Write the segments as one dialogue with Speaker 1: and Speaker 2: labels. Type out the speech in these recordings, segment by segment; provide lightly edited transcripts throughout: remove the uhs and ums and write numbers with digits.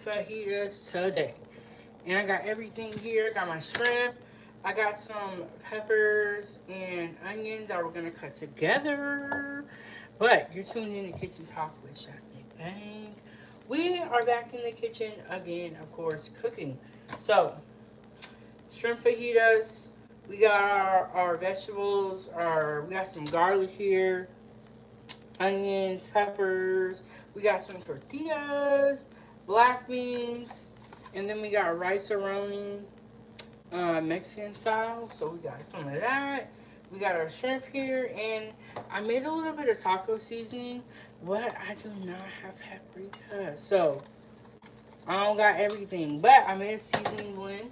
Speaker 1: fajitas today. And I got everything here. I got my shrimp. I got some peppers and onions that we're going to cut together. But you're tuned in to Kitchen Talk with Chef Nick Bang. We are back in the kitchen again, of course, cooking. So, shrimp fajitas. We got our vegetables. We got some garlic here, onions, peppers. We got some tortillas, black beans, and then we got rice Roni, Mexican style. So we got some of that. We got our shrimp here, and I made a little bit of taco seasoning, but I do not have paprika. So I don't got everything, but I made a seasoning blend.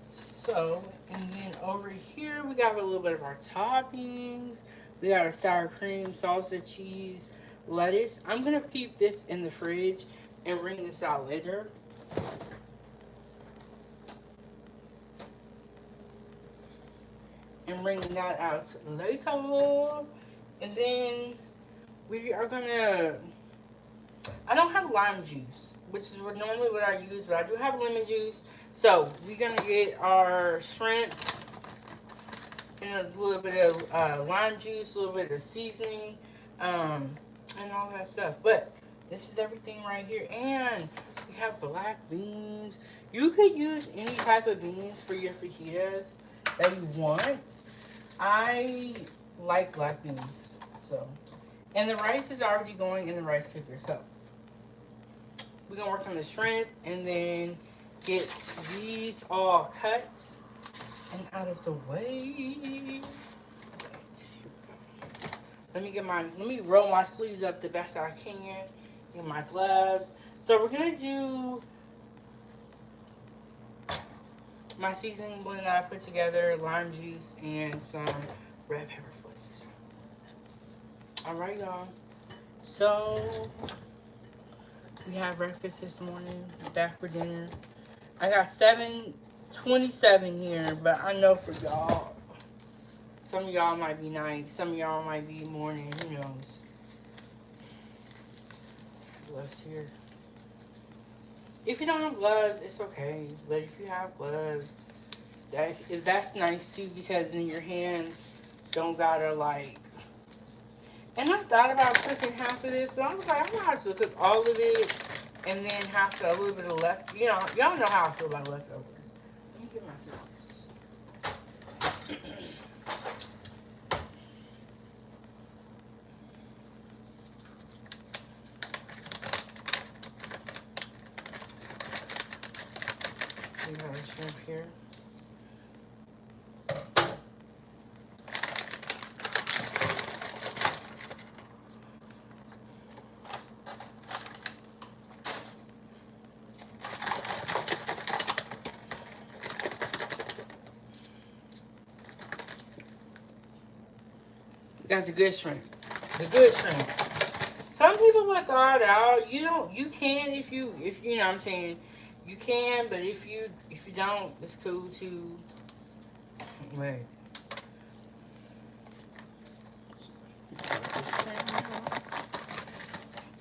Speaker 1: So, and then over here we got a little bit of our toppings. We got our sour cream, salsa, cheese, lettuce. I'm gonna keep this in the fridge and bring this out later. And bring that out later. And then we are gonna, I don't have lime juice, which is normally what I use, but I do have lemon juice. So we're gonna get our shrimp and a little bit of lime juice, a little bit of seasoning, and all that stuff. But this is everything right here. And we have black beans. You could use any type of beans for your fajitas that you want. I like black beans. So, and the rice is already going in the rice cooker. So we're gonna work on the shrimp and then get these all cut and out of the way. Right, here we go. Let me roll my sleeves up the best I can. Get my gloves. So we're gonna do my seasoning blend that I put together, lime juice and some red pepper flakes. Alright, y'all. So we had breakfast this morning, back for dinner. I got 7:27 here, but I know for y'all, some of y'all might be night, some of y'all might be morning, who knows. Gloves here. If you don't have gloves, it's okay. But if you have gloves, that's nice too, because then your hands don't gotta like. And I thought about cooking half of this, but I was like, I'm gonna have to cook all of it and then have to a little bit of left. You know, y'all know how I feel about leftovers. Let me get my scissors. We got our shrimp here. Got the good shrimp. The good shrimp. Some people will thaw it out. You can if you know what I'm saying. You can, but if you don't, it's cool too. Wait.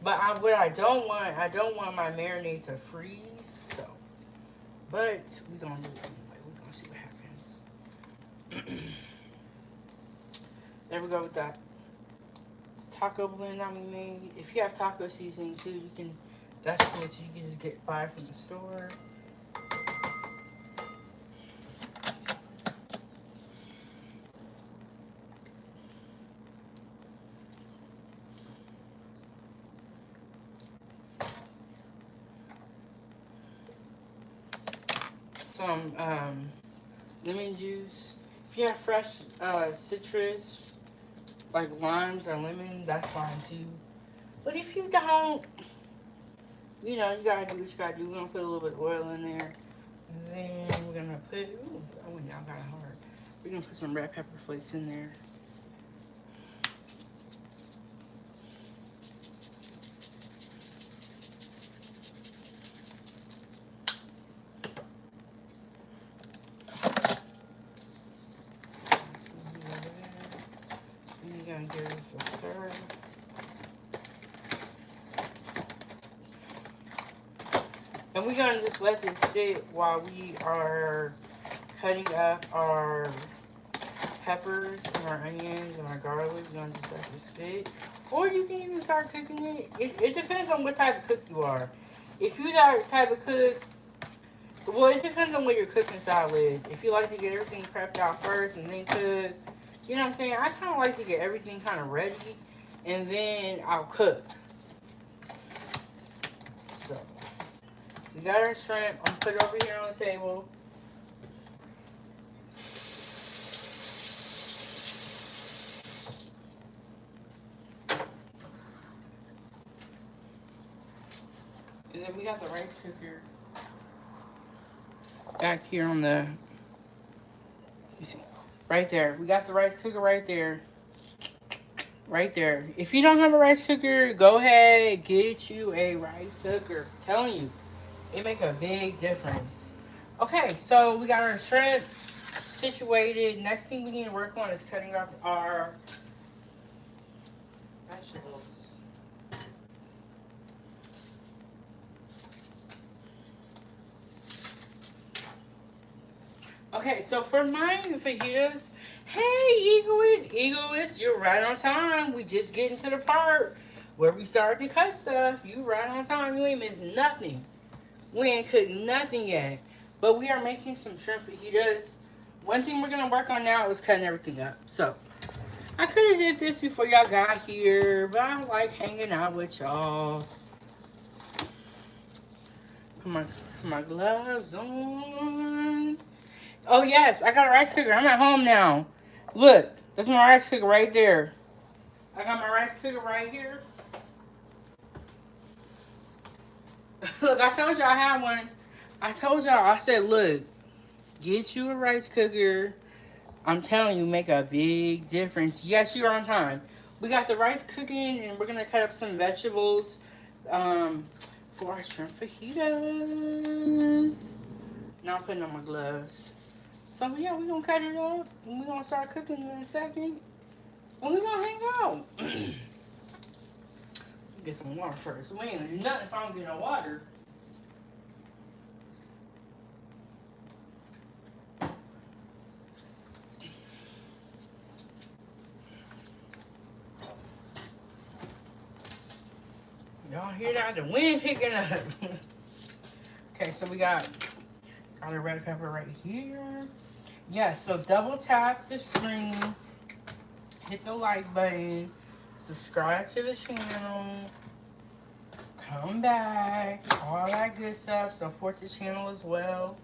Speaker 1: But what I don't want my marinade to freeze. So, but we're gonna do it anyway. We're gonna see what happens. There we go with that taco blend that we made. If you have taco seasoning too, you can. That's cool too. You can just buy it from the store. Some lemon juice. If you have fresh citrus, like limes or lemon, that's fine too. But if you don't, you know, you gotta do what you gotta do. We're gonna put a little bit of oil in there. And then we're gonna put, ooh, that went down kinda hard. We're gonna put some red pepper flakes in there. Give this a stir. And we're gonna just let this sit while we are cutting up our peppers and our onions and our garlic. We're gonna just let this sit. Or you can even start cooking it. It depends on what type of cook you are. If you're that type of cook, well, it depends on what your cooking style is. If you like to get everything prepped out first and then cook, you know what I'm saying? I kind of like to get everything kind of ready and then I'll cook. So, we got our shrimp. I'm gonna put it over here on the table. And then we got the rice cooker back here on the, you see, right there. We got the rice cooker right there. Right there. If you don't have a rice cooker, go ahead, get you a rice cooker. I'm telling you, it make a big difference. Okay, so we got our shrimp situated. Next thing we need to work on is cutting up our vegetables. Okay, so for my fajitas, hey, egoist, you're right on time. We just getting to the part where we start to cut stuff. You right on time. You ain't missed nothing. We ain't cooked nothing yet. But we are making some shrimp fajitas. One thing we're going to work on now is cutting everything up. So, I could have did this before y'all got here, but I like hanging out with y'all. Put my gloves on. Oh, yes, I got a rice cooker. I'm at home now. Look, that's my rice cooker right there. I got my rice cooker right here. Look, I told y'all I had one. I told y'all, I said, look, get you a rice cooker. I'm telling you, make a big difference. Yes, you're on time. We got the rice cooking, and we're going to cut up some vegetables for our shrimp fajitas. Now I'm putting on my gloves. So, yeah, we're going to cut it up, and we're going to start cooking in a second. And we're going to hang out. Get some water first. We ain't gonna do nothing if I don't get no water. Y'all hear that? The wind picking up. Okay, so we got a red pepper right here. Yeah, so double tap the screen, hit the like button, subscribe to the channel, come back, all that good stuff. Support the channel as well.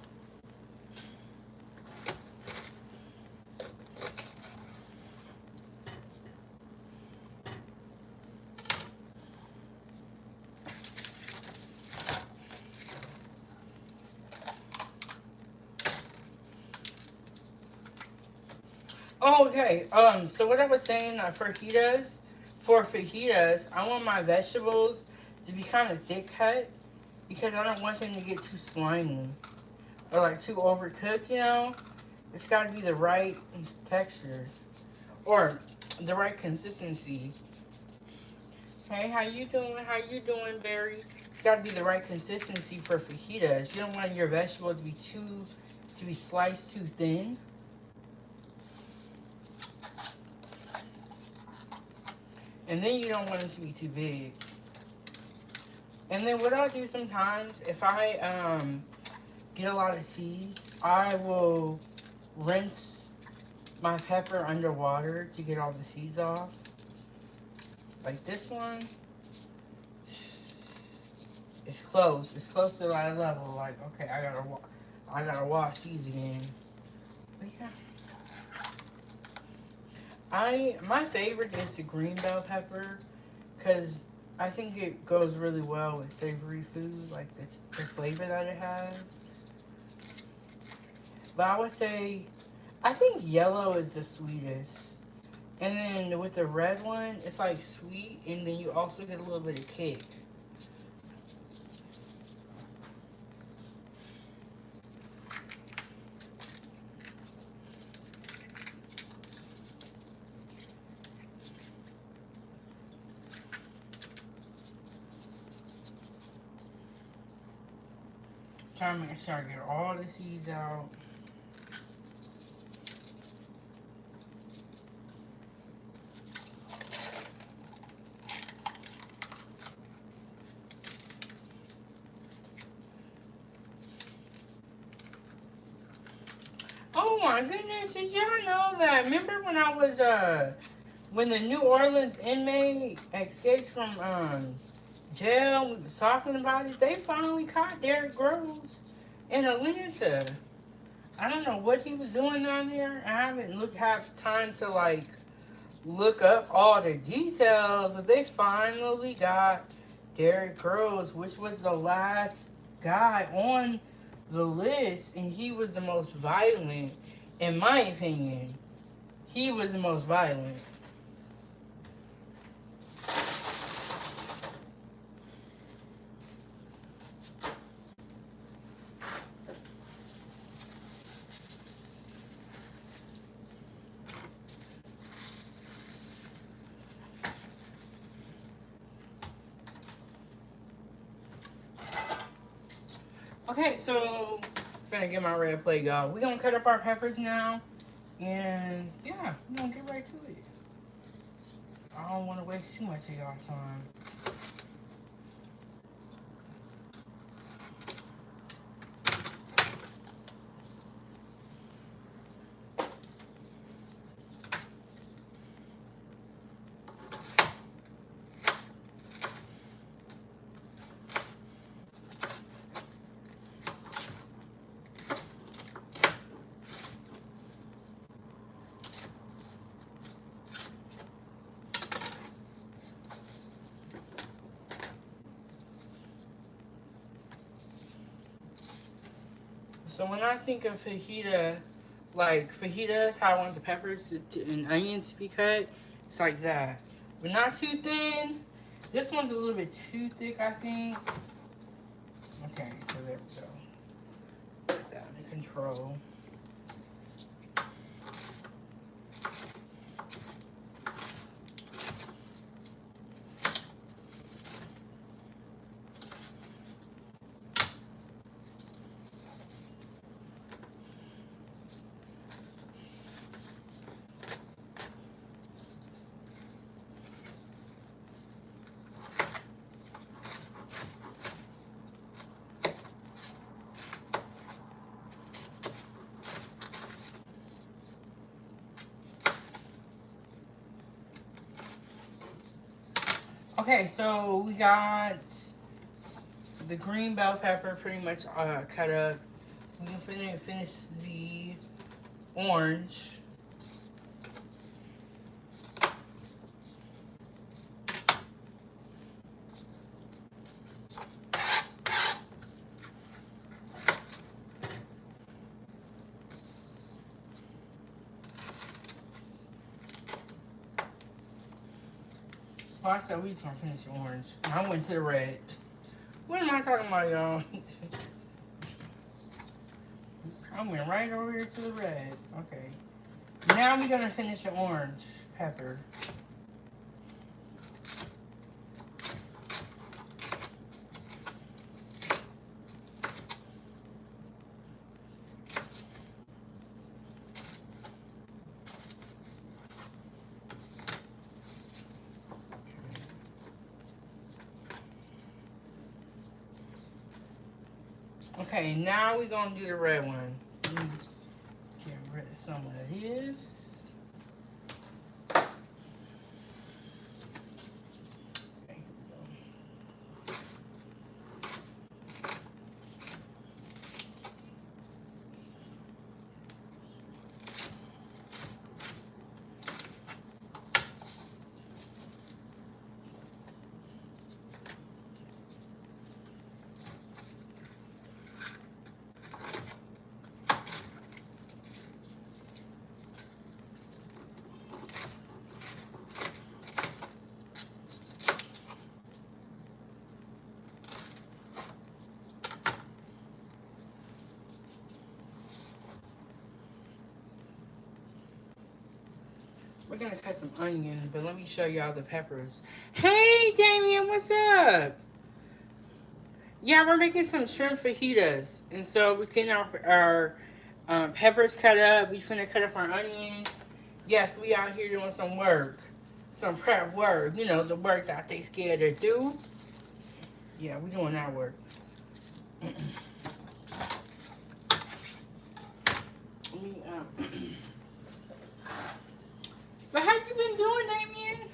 Speaker 1: Oh, okay. So what I was saying, for fajitas, I want my vegetables to be kind of thick cut because I don't want them to get too slimy or like too overcooked. You know, it's got to be the right texture or the right consistency. Hey, how you doing? How you doing, Barry? It's got to be the right consistency for fajitas. You don't want your vegetables to be sliced too thin. And then you don't want it to be too big. And then what I'll do sometimes, if I get a lot of seeds, I will rinse my pepper underwater to get all the seeds off. Like this one. It's close. It's close to that level. Like, okay, I gotta wash these again. But yeah. My favorite is the green bell pepper because I think it goes really well with savory food, like the flavor that it has. But I would say, I think yellow is the sweetest. And then with the red one, it's like sweet, and then you also get a little bit of kick. Trying to make sure I get all the seeds out. Oh my goodness, did y'all know that? Remember when I was, when the New Orleans inmate escaped from, jail, we was talking about it, they finally caught Derrick Groves in Atlanta. I don't know what he was doing down there. I haven't had time to, like, look up all the details, but they finally got Derrick Groves, which was the last guy on the list, and he was the most violent, in my opinion. He was the most violent. Okay, so I'm gonna get my red plate, y'all. We're gonna cut up our peppers now, and yeah, we're gonna get right to it. I don't want to waste too much of y'all time. So when I think of fajita, like fajitas, how I want the peppers and onions to be cut, it's like that. But not too thin. This one's a little bit too thick, I think. Okay, so there we go. Put that under control. Okay, so we got the green bell pepper pretty much cut up. We can finish the orange. Oh, I said we just gonna finish the orange. I went to the red. What am I talking about, y'all? I went right over here to the red. Okay. Now we're gonna finish the orange pepper. Okay, now we're gonna do the red one. Get rid of some of his. Okay, here we go. We're gonna cut some onions, but let me show y'all the peppers. Hey, Damien, what's up? Yeah, we're making some shrimp fajitas. And so we getting our peppers cut up. We finna cut up our onion. Yes, we out here doing some work. Some prep work. You know, the work that they scared to do. Yeah, we doing that work. Let me, but how you been doing, Damien?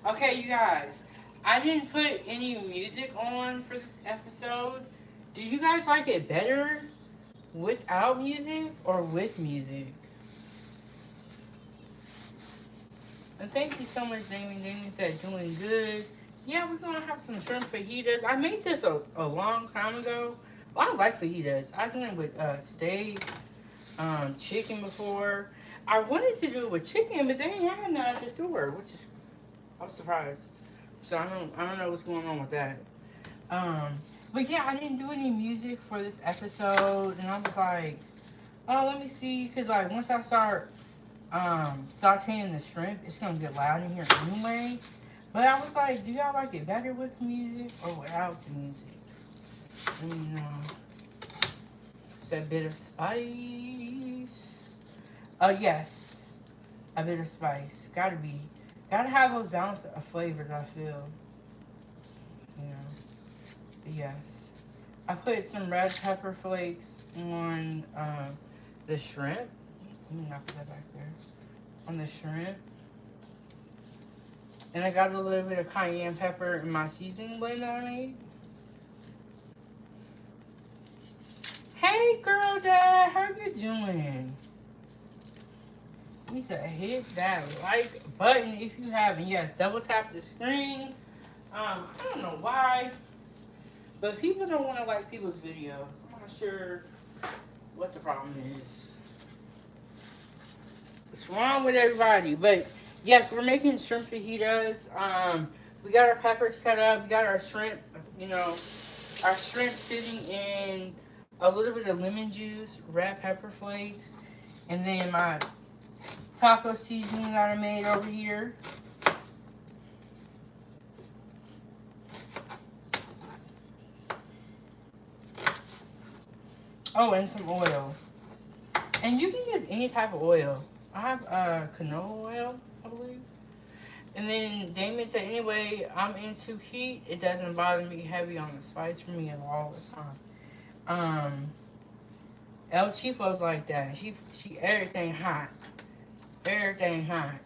Speaker 1: Okay, you guys. I didn't put any music on for this episode. Do you guys like it better without music or with music? And thank you so much, Damien. Damien said doing good. Yeah, we're gonna have some shrimp fajitas. I made this a long time ago. Well, I like fajitas. I've done it with steak, chicken before. I wanted to do it with chicken, but they ain't had none at the store, which is I was surprised. So I don't know what's going on with that. But yeah, I didn't do any music for this episode, and I was like, oh, let me see, cause like once I start sauteing the shrimp, it's gonna get loud in here anyway. But I was like, do y'all like it better with music or without the music? Let me know. It's a bit of spice. Oh yes, a bit of spice. Gotta have those balance of flavors. I feel. You know. But yes, I put some red pepper flakes on the shrimp. Let me not put that back there. On the shrimp. And I got a little bit of cayenne pepper in my seasoning blend that I made. Hey girl dad, how you doing? He said hit that like button if you haven't. Yes, double tap the screen. I don't know why, but people don't want to like people's videos. I'm not sure what the problem is. What's wrong with everybody? But yes, we're making shrimp fajitas. We got our peppers cut up. We got our shrimp, you know, our shrimp sitting in a little bit of lemon juice, red pepper flakes, and then my taco seasoning that I made over here. Oh, and some oil. And you can use any type of oil. I have canola oil, I believe. And then Damien said, anyway, I'm into heat. It doesn't bother me heavy on the spice for me at all the time. El Chipo's like that. She everything hot. Everything hot.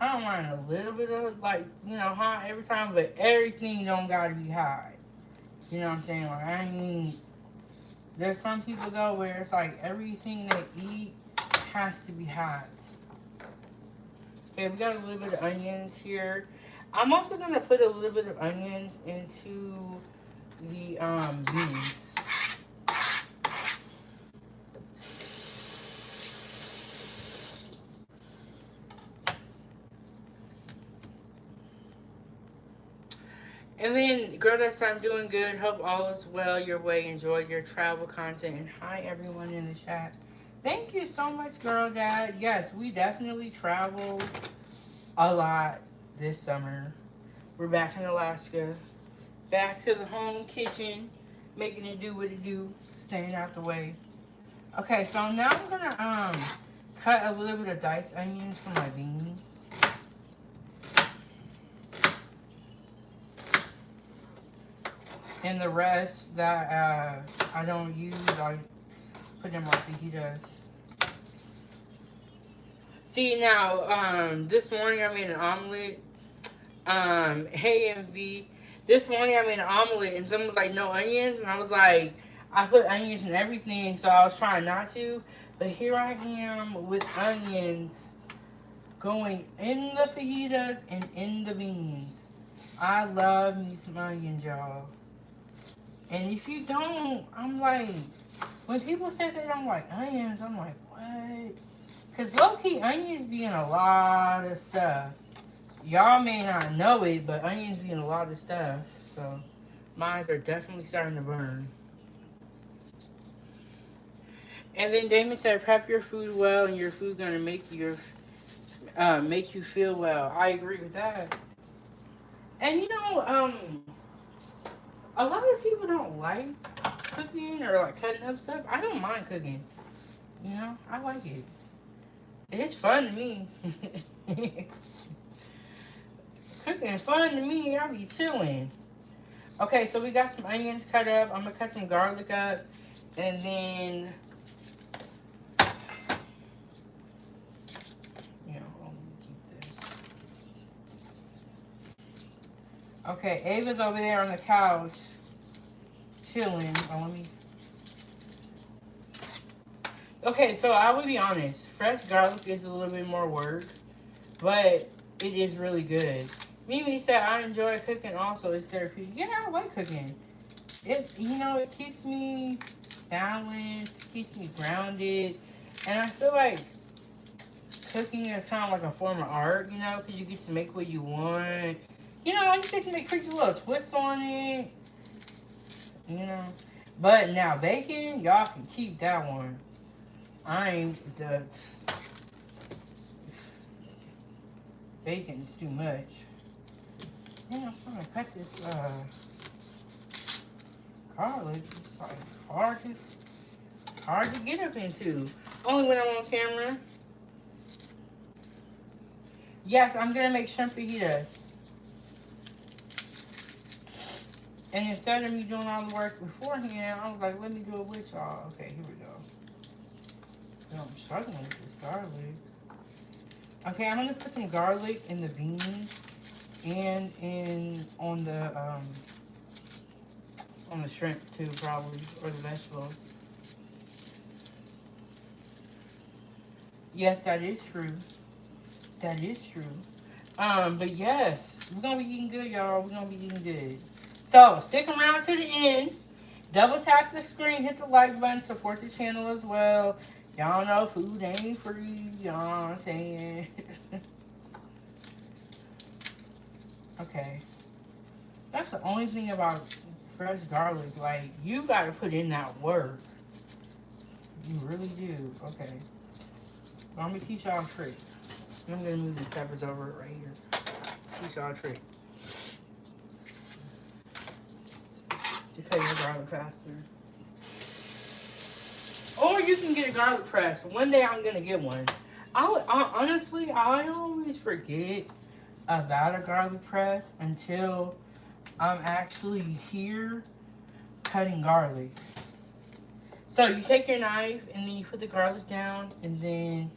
Speaker 1: I don't mind a little bit of like, you know, hot every time, but everything don't gotta be hot. You know what I'm saying? Like I ain't. There's some people though where it's like everything they eat has to be hot. Okay, we got a little bit of onions here. I'm also gonna put a little bit of onions into the beans. And then, girl, next time doing good. Hope all is well your way. Enjoy your travel content. And hi, everyone in the chat. Thank you so much, girl, dad. Yes, we definitely traveled a lot this summer. We're back in Alaska. Back to the home kitchen. Making it do what it do. Staying out the way. Okay, so now I'm going to cut a little bit of diced onions for my beans. And the rest that I don't use, I put them on fajitas. See now, this morning I made an omelet. Hey MV, this morning I made an omelet and someone was like, no onions, and I was like, I put onions in everything, so I was trying not to. But here I am with onions going in the fajitas and in the beans. I love me some onions, y'all. And if you don't, I'm like, when people say they don't like onions, I'm like, what? Because low-key, onions be in a lot of stuff. Y'all may not know it, but onions be in a lot of stuff. So, mine are definitely starting to burn. And then Damon said, prep your food well, and your food gonna make your make you feel well. I agree with that. And you know, a lot of people don't like cooking or like cutting up stuff. I don't mind cooking. You know, I like it. It's fun to me. Cooking is fun to me. I be chilling. Okay, so we got some onions cut up. I'm gonna cut some garlic up, and then let me keep this. Okay, Ava's over there on the couch, chilling. Oh, let me. Okay, so I will be honest. Fresh garlic is a little bit more work, but it is really good. Mimi said I enjoy cooking. Also, it's therapeutic. Yeah, I like cooking. It keeps me balanced, keeps me grounded, and I feel like cooking is kind of like a form of art, because you get to make what you want. You get to make pretty little twists on it, But now bacon, y'all can keep that one. Bacon's too much. Yeah, I'm gonna cut this garlic. It's like hard to get up into. Only when I'm on camera. Yes, I'm gonna make shrimp fajitas. And instead of me doing all the work beforehand, I was like, let me do it with y'all. Okay, here we go. I'm struggling with this garlic. Okay, I'm gonna put some garlic in the beans and on the shrimp too, probably, or the vegetables. Yes, that is true. That is true. But yes, we're gonna be eating good, y'all. We're gonna be eating good. So stick around to the end. Double tap the screen, hit the like button, support the channel as well. Y'all know food ain't free, you know what I'm saying? Okay. That's the only thing about fresh garlic. Like, you gotta put in that work. You really do. Okay. I'm gonna teach y'all a trick. I'm gonna move these peppers over right here. Teach y'all a trick. To cut your garlic faster. Or you can get a garlic press. One day I'm gonna get one. Honestly, I always forget about a garlic press until I'm actually here cutting garlic. So you take your knife and then you put the garlic down, and then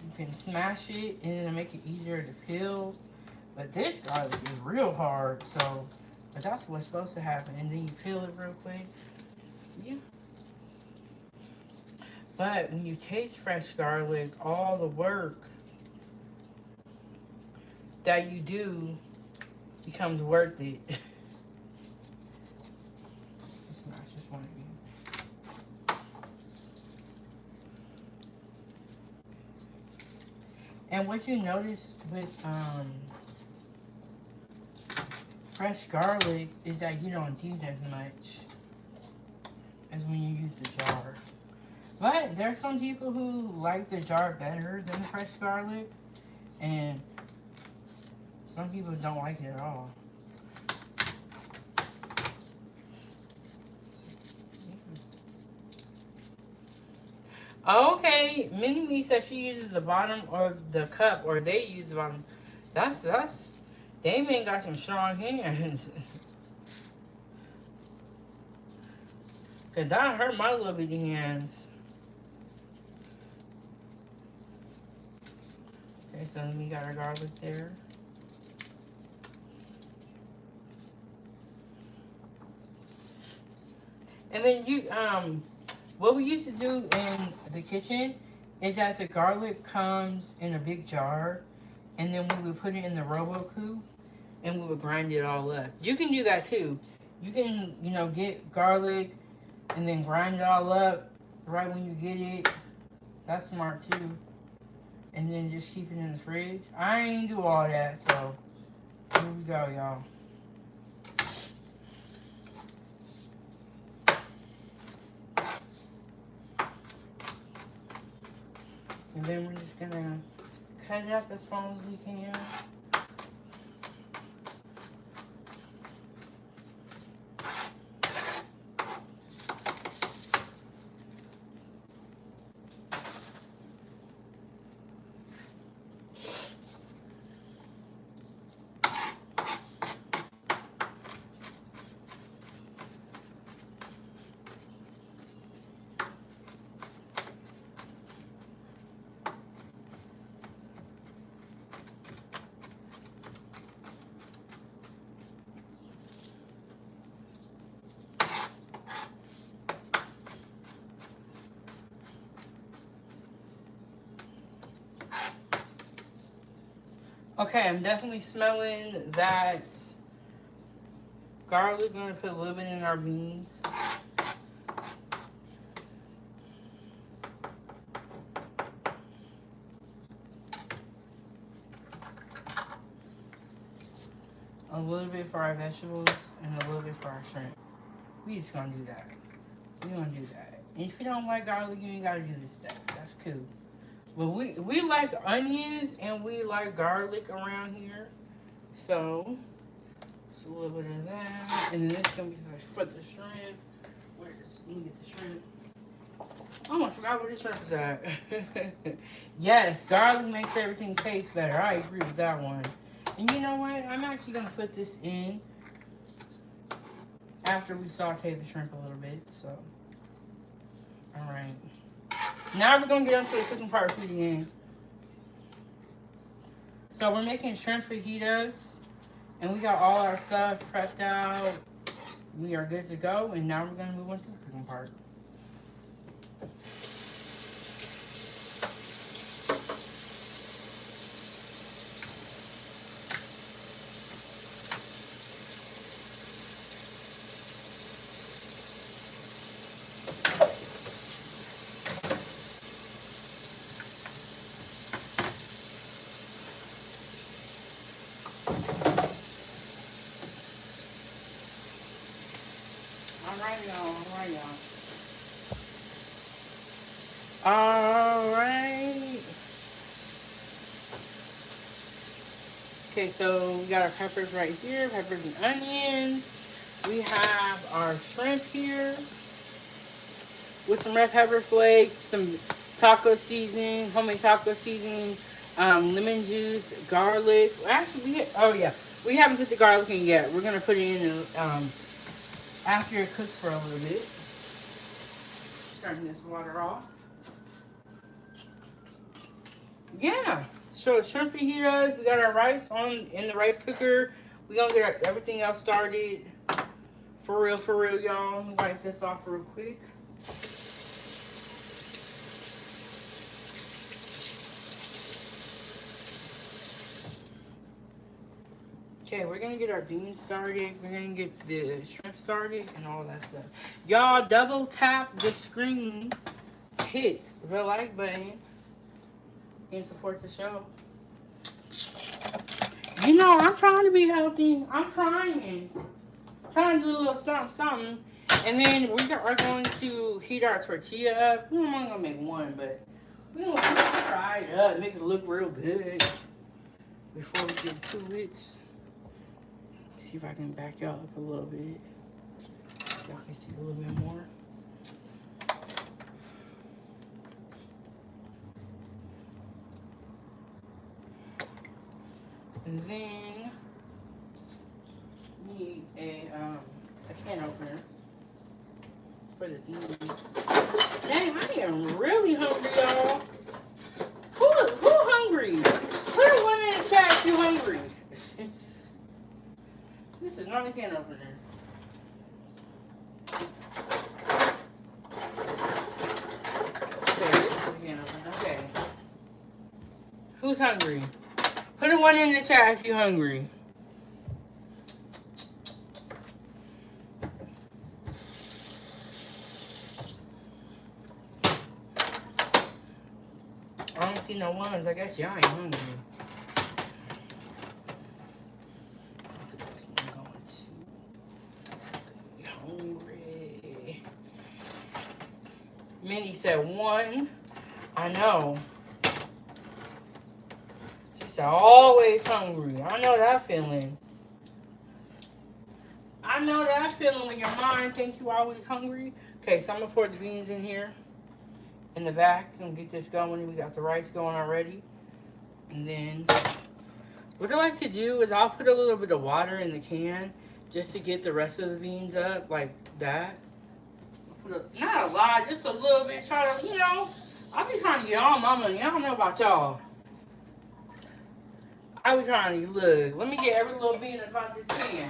Speaker 1: you can smash it, and then it'll make it easier to peel. But this garlic is real hard, but that's what's supposed to happen. And then you peel it real quick. Yeah. But when you taste fresh garlic, all the work that you do becomes worth it. Smash this one again. And what you notice with fresh garlic is that you don't need as much as when you use the jar. But there's some people who like the jar better than the fresh garlic, and some people don't like it at all. Okay, Mini-Me says she uses the bottom of the cup, or they use the bottom. That's Damien got some strong hands. Cause that hurt my little bitty hands. Okay, so then we got our garlic there. And then what we used to do in the kitchen is that the garlic comes in a big jar, and then we would put it in the Robo-Coup, and we would grind it all up. You can do that too. You can, get garlic and then grind it all up right when you get it. That's smart too. And then just keep it in the fridge. I ain't do all that, so here we go, y'all. And then we're just gonna cut it up as small as we can. Okay, I'm definitely smelling that garlic. I'm gonna put a little bit in our beans. A little bit for our vegetables and a little bit for our shrimp. We just gonna do that. We gonna do that. And if you don't like garlic, you ain't gotta do this stuff. That's cool. But we like onions and we like garlic around here. So, just a little bit of that. And then this is going to be for the shrimp. Let me get the shrimp. Oh, I forgot where the shrimp is at. Yes, garlic makes everything taste better. I agree with that one. And you know what? I'm actually going to put this in after we saute the shrimp a little bit. So, alright. Now we're going to get onto the cooking part of the end. So we're making shrimp fajitas. And we got all our stuff prepped out. We are good to go. And now we're going to move on to the cooking part. Alright. Okay, so we got our peppers right here, peppers and onions. We have our shrimp here with some red pepper flakes, some taco seasoning, homemade taco seasoning, lemon juice, garlic. Actually, we haven't put the garlic in yet. We're gonna put it in after it cooks for a little bit. Turn this water off. Yeah, so shrimp fajitas. We got our rice in the rice cooker. We're gonna get everything else started. For real, y'all. Let me wipe this off real quick. Okay, we're gonna get our beans started. We're gonna get the shrimp started and all that stuff. Y'all, double tap the screen, hit the like button, and support the show. You know, I'm trying to be healthy. I'm trying to do a little something. And then we are going to heat our tortilla up. I'm only gonna make one, but we're gonna fry it up, make it look real good before we get to it. See if I can back y'all up a little bit. Y'all can see a little bit more. And then we need a can opener for the beans. Dang, I am really hungry, y'all. Who hungry? Put one in the chat if you're hungry. This is not a can opener. Okay, this is a can opener. Okay. Who's hungry? Put a one in the chat if you're hungry. I don't see no ones. I guess y'all ain't hungry. Minnie said one. I know. always hungry. I know that feeling. I know that feeling when your mind thinks you always hungry. Okay, so I'm gonna pour the beans in here in the back and get this going. We got the rice going already. And then what I like to do is I'll put a little bit of water in the can just to get the rest of the beans up like that. Not a lot, just a little bit. Try to, I'll be trying to get all my money. I don't know about y'all. I be trying to look. Let me get every little bean about this can.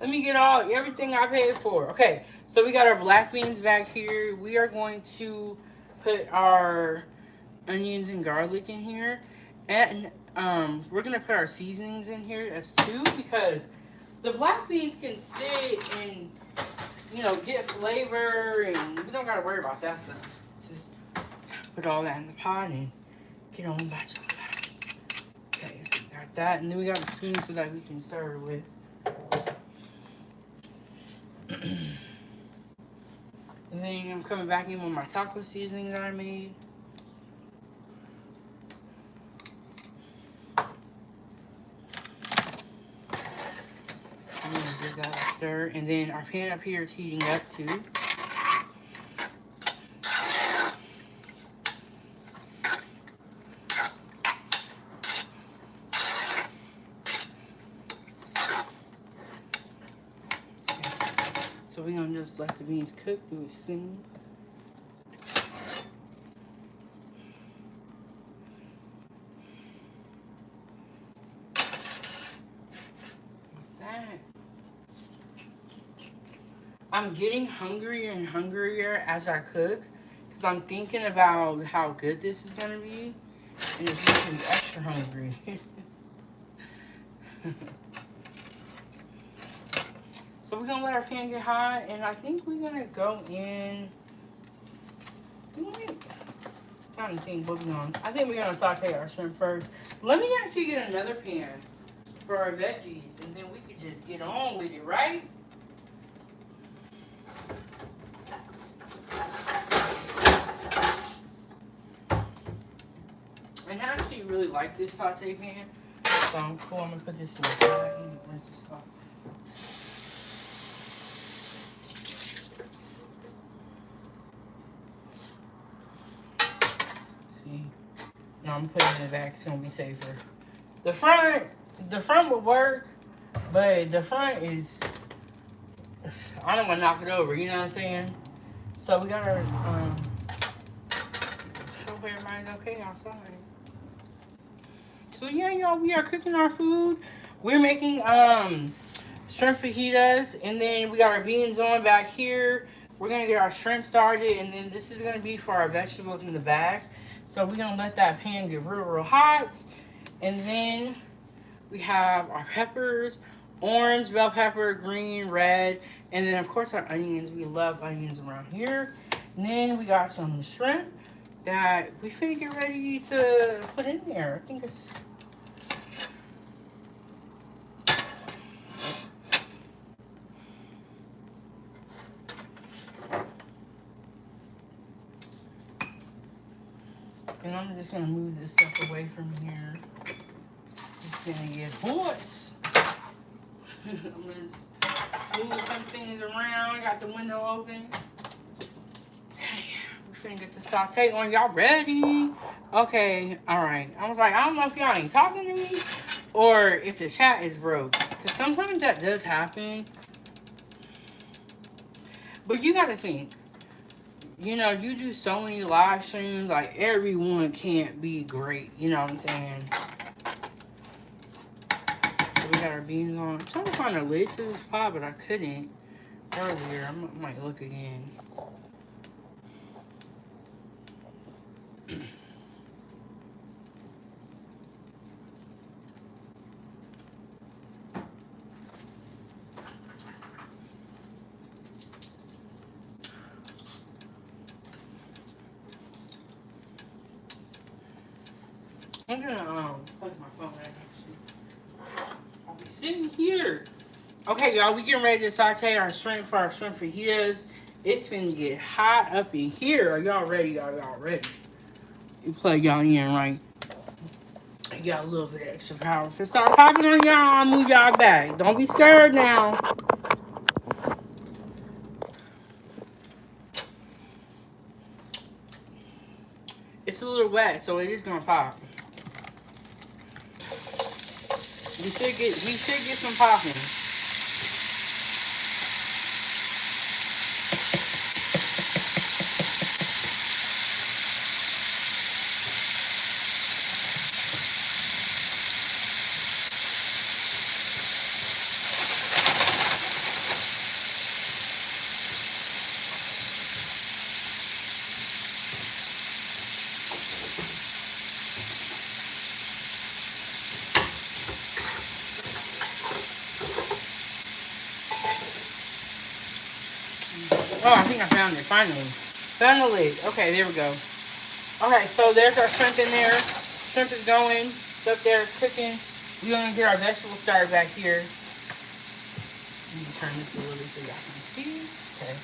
Speaker 1: Let me get everything I paid for. Okay, so we got our black beans back here. We are going to put our onions and garlic in here. And we're going to put our seasonings in here as too, because the black beans can sit and, get flavor, and we don't got to worry about that stuff. Just put all that in the pot and get on about your life. Okay, so we got that. And then we got a spoon so that we can serve with. And then I'm coming back in with my taco seasoning that I made. I'm gonna give that a stir. And then our pan up here is heating up too. So we're gonna just let the beans cook, do its thing. That. I'm getting hungrier and hungrier as I cook, because I'm thinking about how good this is gonna be, and it's making me extra hungry. So we're gonna let our pan get hot, and I think we're gonna go in. I don't think what we're gonna. I think we're gonna saute our shrimp first. Let me actually get another pan for our veggies, and then we can just get on with it, right? And I actually really like this saute pan, so I'm cool. I'm gonna put this in the pot and rinse this off. No, I'm putting it in the back. It's gonna be safer. The front would work, but the front is, I don't want to knock it over. You know what I'm saying? So we got our hope everybody's okay outside. So yeah, y'all, we are cooking our food. We're making shrimp fajitas, and then we got our beans on back here. We're gonna get our shrimp started, and then this is gonna be for our vegetables in the back. So we're gonna let that pan get real hot. And then we have our peppers, orange, bell pepper, green, red, and then of course our onions. We love onions around here. And then we got some shrimp that we finna get ready to put in there. I think it's... And I'm just gonna move this stuff away from here. It's gonna get hot. I'm gonna move some things around. I got the window open. Okay, we finna get the saute on. Y'all ready? Okay, alright. I was like, I don't know if y'all ain't talking to me or if the chat is broke. Because sometimes that does happen. But you gotta think. You know, you do so many live streams, like everyone can't be great. You know what I'm saying? So we got our beans on. I'm trying to find a lid to this pot, but I couldn't earlier. I might look again. I'm gonna plug my phone in actually. sitting here. Okay, y'all, we getting ready to saute our shrimp for our shrimp fajitas. It's finna get hot up in here. Are y'all ready? Y'all ready? You plug y'all in, right? You got a little bit of extra power. If it start popping on y'all, I'll move y'all back. Don't be scared now. It's a little wet, so it is gonna pop. We should get some popping. Oh, I think I found it finally. Found the lid. Okay, there we go. Okay, so there's our shrimp in there. Shrimp is going. It's up there. It's cooking. We're gonna get our vegetables started back here. Let me turn this a little bit so y'all can see. Okay.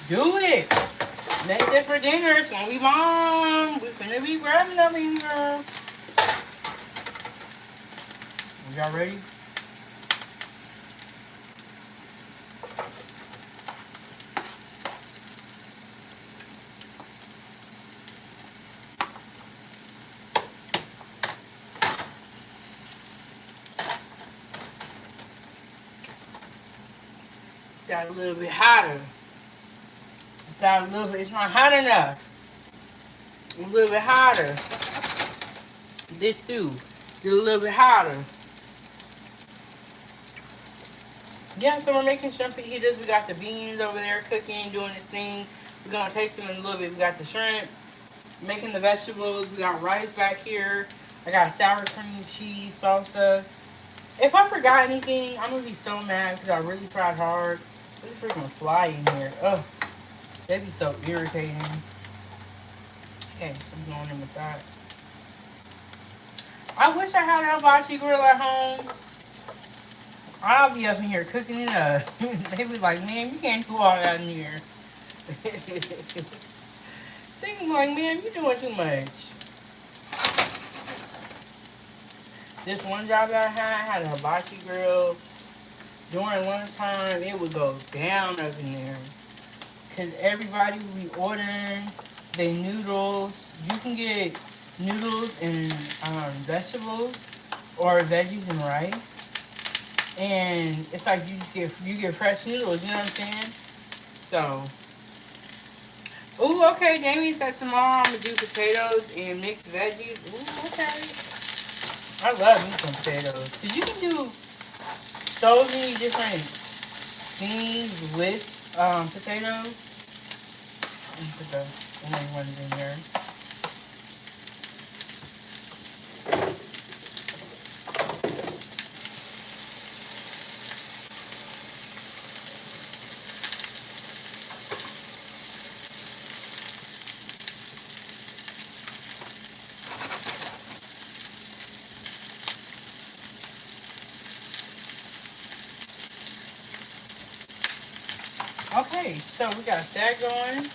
Speaker 1: Do it. Make it for dinner. It's gonna be bomb. We're gonna be grabbing up in here. Y'all ready? Got a little bit hotter. Got a little bit. It's not hot enough. A little bit hotter. This too. Get a little bit hotter. Yeah, so we're making shrimp fajitas. We got the beans over there cooking, doing this thing. We're gonna taste them in a little bit. We got the shrimp, making the vegetables. We got rice back here. I got sour cream, cheese, salsa. If I forgot anything, I'm gonna be so mad because I really tried hard. There's a freaking fly in here. Ugh, that'd be so irritating. Okay, so I'm going in with that. I wish I had a hibachi grill at home. I'll be up in here cooking it up. They be like, man, you can't do all that in here. They be like, man, you doing too much. This one job that I had a hibachi grill. During lunchtime, it would go down up in there. Because everybody would be ordering their noodles. You can get noodles and vegetables or veggies and rice. And it's like you get fresh noodles, you know what I'm saying? So, ooh, okay, Damien said tomorrow I'm gonna do potatoes and mixed veggies. Ooh, okay. I love me some potatoes. Cause you can do so many different things with potatoes. Let me put the orange ones in here. Okay, so we got that going.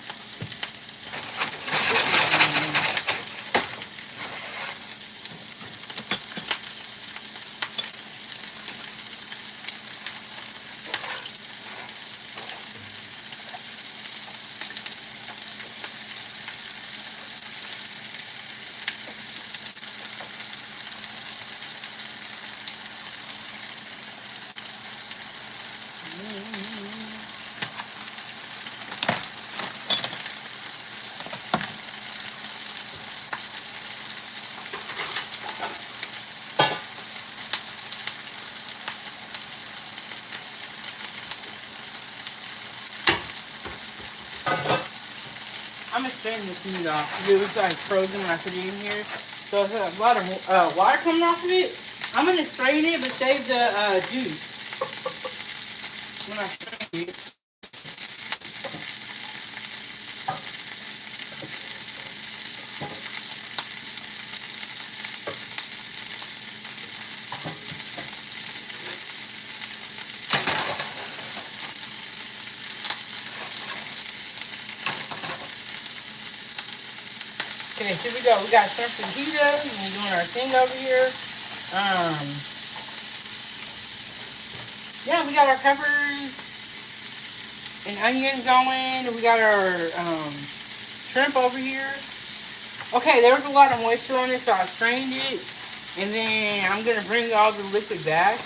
Speaker 1: gonna strain this meat off. It was like frozen when I put it in here. So it's a lot of water coming off of it. I'm gonna strain it, but save the juice when I strain it. Okay, here we go. We got shrimp fajitas, and we're doing our thing over here. Yeah, we got our peppers and onions going. We got our shrimp over here. Okay, there was a lot of moisture on it, so I strained it. And then I'm going to bring all the liquid back.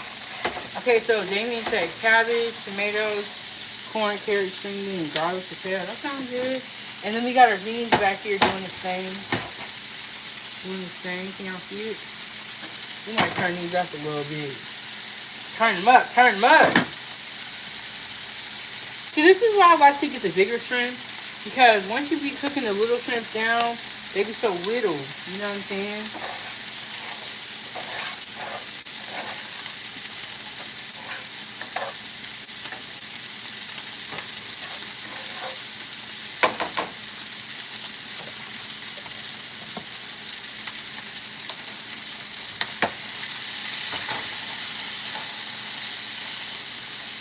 Speaker 1: Okay, so Damien said cabbage, tomatoes, corn, carrots, string beans, and garlic potato. That sounds good. And then we got our beans back here doing this thing. Can y'all see it? We might turn these up a little bit. Turn them up, turn them up. See, this is why I like to get the bigger shrimp. Because once you be cooking the little shrimps down, they be so little. You know what I'm saying?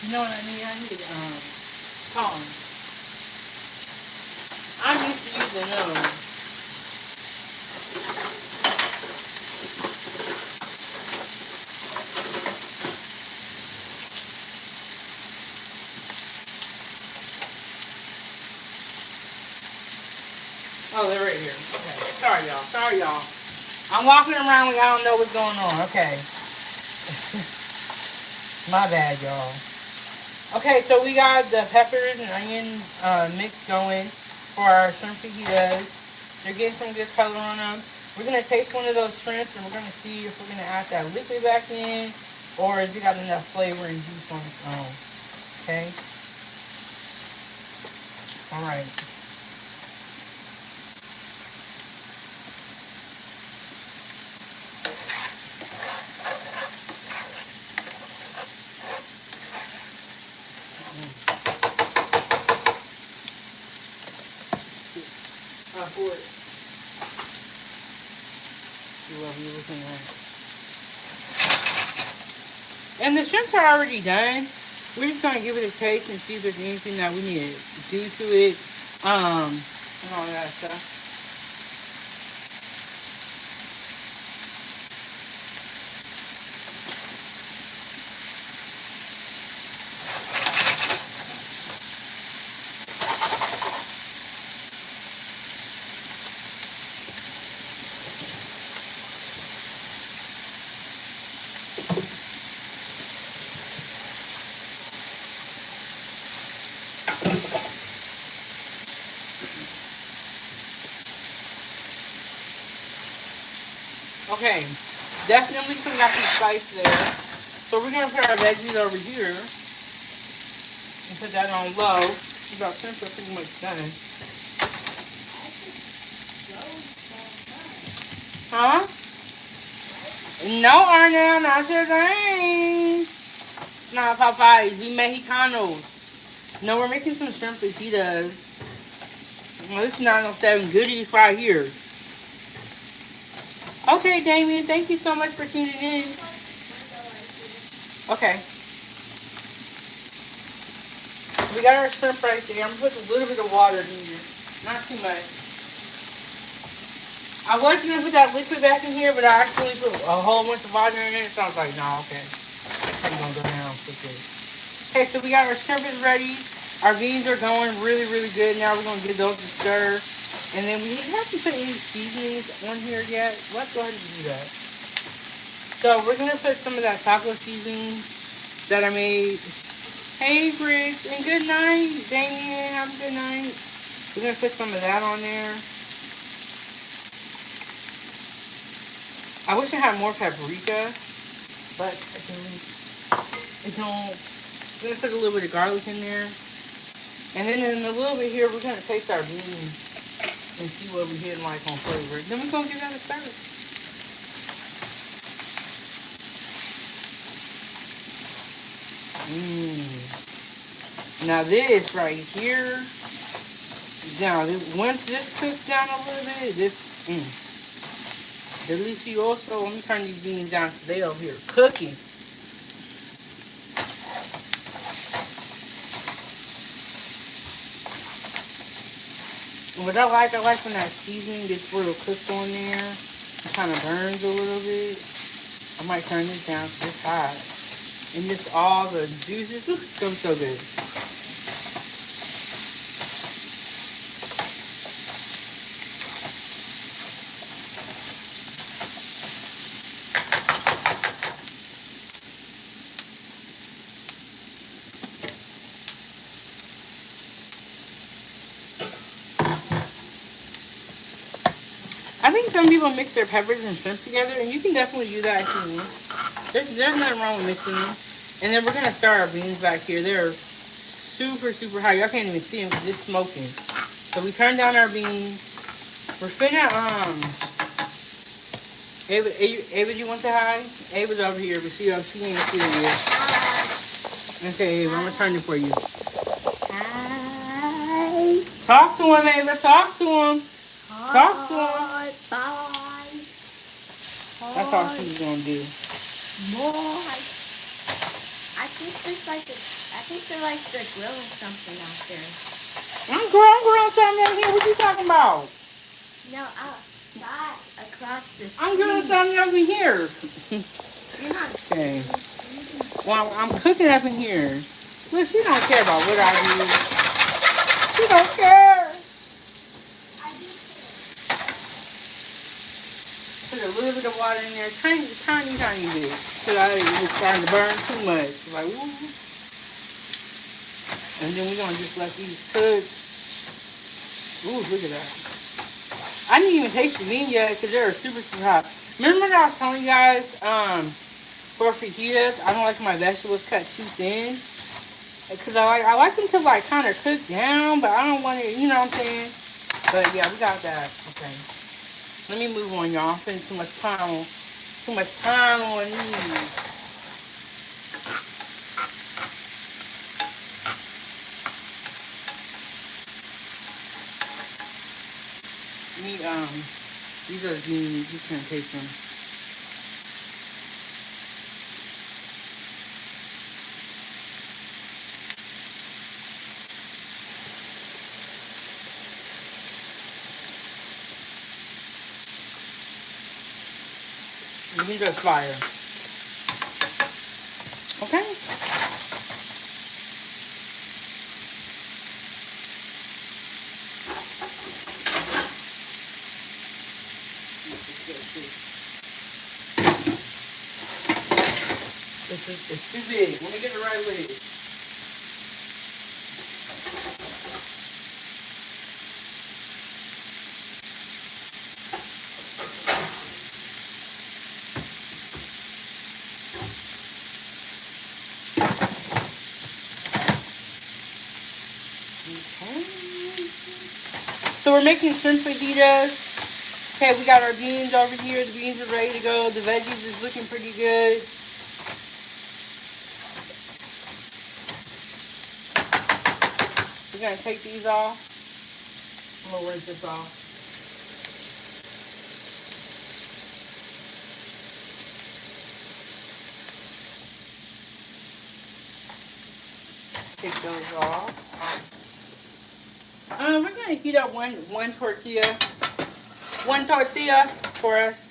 Speaker 1: You know what I need? I need tongs. I'm used to using those. Oh, they're right here. Okay. Sorry, y'all. Sorry, y'all. I'm walking around like I don't know what's going on. Okay. My bad, y'all. Okay, so we got the peppers and onion mix going for our shrimp fajitas. They're getting some good color on them. We're going to taste one of those shrimps and we're going to see if we're going to add that liquid back in or if it got enough flavor and juice on its own. Okay? All right. For it. You love everything, right? And the shrimps are already done. We're just gonna give it a taste and see if there's anything that we need to do to it. And all that stuff. Okay, definitely got some spice there. So we're gonna put our veggies over here and put that on low. About shrimp are pretty much done. Huh? No, Arnell, not today. Nah, Popeyes, we Mexicanos. No, we're making some shrimp fajitas. Well, this is 907 goodies right here. Okay, Damien, thank you so much for tuning in. Okay. We got our shrimp right there. I'm going to put a little bit of water in here. Not too much. I was going to put that liquid back in here, but I actually put a whole bunch of water in it. So I was like, no, okay. I'm going to go down quickly. Okay, so we got our shrimp is ready. Our beans are going really, really good. Now we're going to give those a stir. And then we haven't put any seasonings on here yet. Let's go ahead and do that. So we're going to put some of that taco seasonings that I made. Hey, Griggs, and good night, Damien. Have a good night. We're going to put some of that on there. I wish I had more paprika, but I don't. We're going to put a little bit of garlic in there. And then in a little bit here, we're going to taste our beans. and see what we hitting like on flavor. Then we're gonna give that a stir. Now this right here, now once this cooks down a little bit, delicioso. Let me turn these beans down because they over here cooking. What I like when that seasoning gets a little cooked on there. It kind of burns a little bit. I might turn this down to this hot. And just all the juices. Ooh, smells so good. I think some people mix their peppers and shrimp together, and you can definitely do that if you want. There's nothing wrong with mixing them. And then we're going to start our beans back here. They're super, super high. Y'all can't even see them because it's smoking. So we turn down our beans. We're finna, Ava, you want to hi? Ava's over here, but she ain't serious. Okay, Ava, I'm going to turn it for you.
Speaker 2: Hi.
Speaker 1: Talk to him, Ava. Talk to him. Talk to him.
Speaker 2: Bye.
Speaker 1: That's all she's going to do.
Speaker 2: Boy. I think they're like they're grilling something out there.
Speaker 1: I'm grilling something out here. What you talking about?
Speaker 2: No, outside, across the street.
Speaker 1: I'm grilling something over here.
Speaker 2: You're not.
Speaker 1: Okay. Well, I'm cooking up in here. Look, she don't care about what I do. She don't care.
Speaker 2: I do care.
Speaker 1: Put a little bit of water in there, tiny bit. Because I was starting to burn too much. Like, woo. And then we're going to just let these cook. Ooh, look at that. I didn't even taste the bean yet because they're super, super hot. Remember when I was telling you guys, for fajitas, I don't like my vegetables cut too thin. Because I like them to like kind of cook down, but I don't want it, you know what I'm saying? But yeah, we got that. Okay. Let me move on, y'all. I'm spending too much time on these. These are the beans. You can't taste them. These are fire. Okay. It's too big. Let me get the right way. So we're making shrimp fajitas. Okay, we got our beans over here. The beans are ready to go. The veggies is looking pretty good. We're gonna take these off. I'm gonna rinse this off. Take those off. We're gonna heat up one tortilla for us.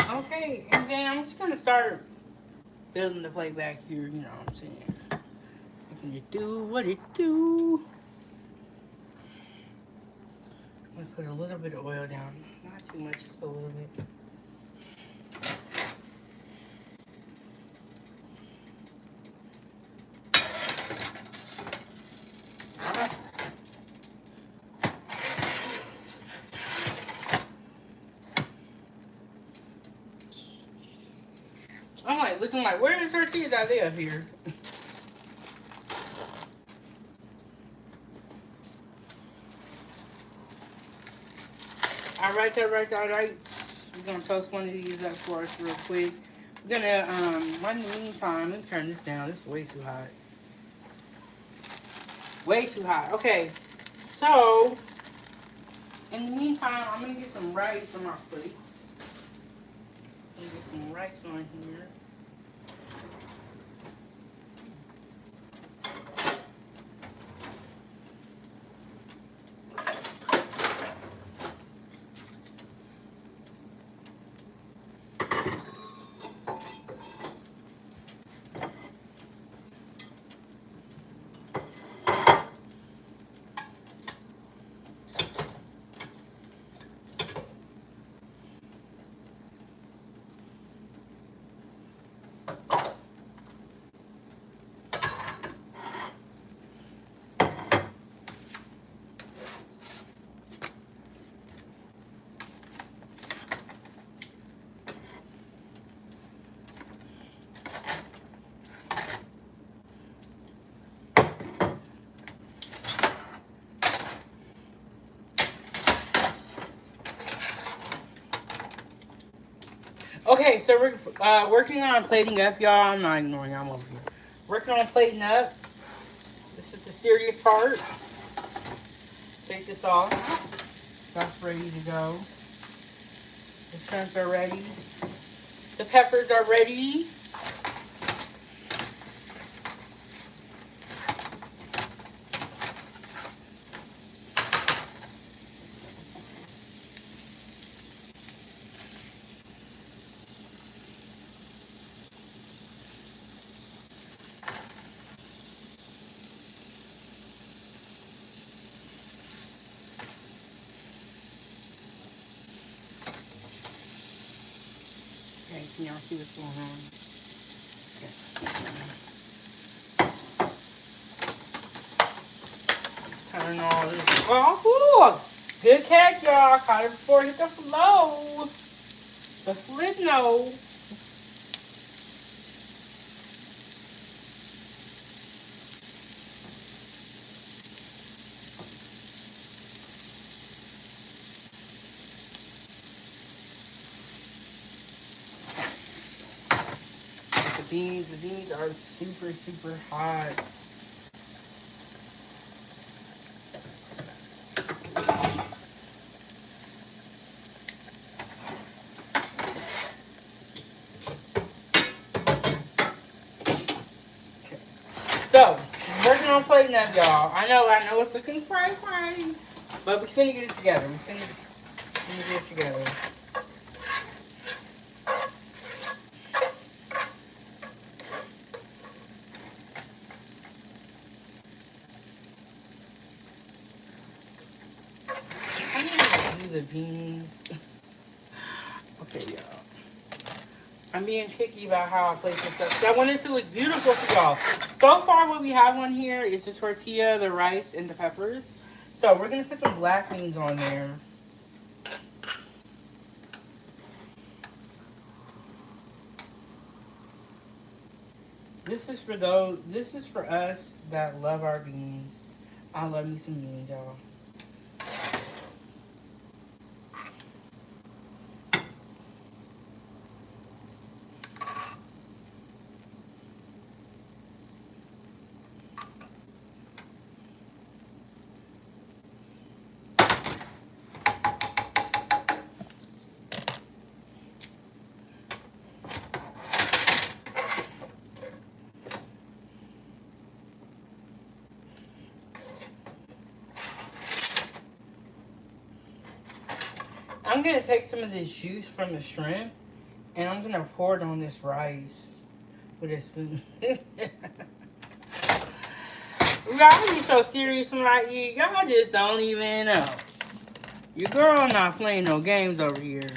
Speaker 1: Okay, and then I'm just gonna start building the plate back here, you know what I'm saying? Making it do what it do. I'm gonna put a little bit of oil down. Not too much, just a little bit. I'm like looking like, where are the tortillas? Are they up here? All right, all right. We're gonna toast one of these up for us real quick. We're gonna in the meantime, let me turn this down. This is way too hot. Way too hot. Okay, so in the meantime, I'm gonna get some rice on my plates. I'm gonna get some rice on here. Okay, so we're working on plating up, y'all. I'm not ignoring y'all. I'm over here. Working on plating up. This is the serious part. Take this off. That's ready to go. The shrimps are ready. The peppers are ready. Okay, can y'all see what's going on? Okay. Turn all this off. Ooh, good catch, y'all. Caught it before it hit the flow. The flip. The beans are super, super hot. Okay. So, working on plating up, y'all. I know it's looking fry, but we finna get it together. We finna get it together. The beans. Okay, y'all. I'm being picky about how I place this up. So I want it to look beautiful for y'all. So far, what we have on here is the tortilla, the rice, and the peppers. So we're gonna put some black beans on there. This is for us that love our beans. I love me some beans, y'all. I'm gonna take some of this juice from the shrimp and I'm gonna pour it on this rice with a spoon. Y'all be so serious when I eat. Y'all just don't even know. Your girl not playing no games over here.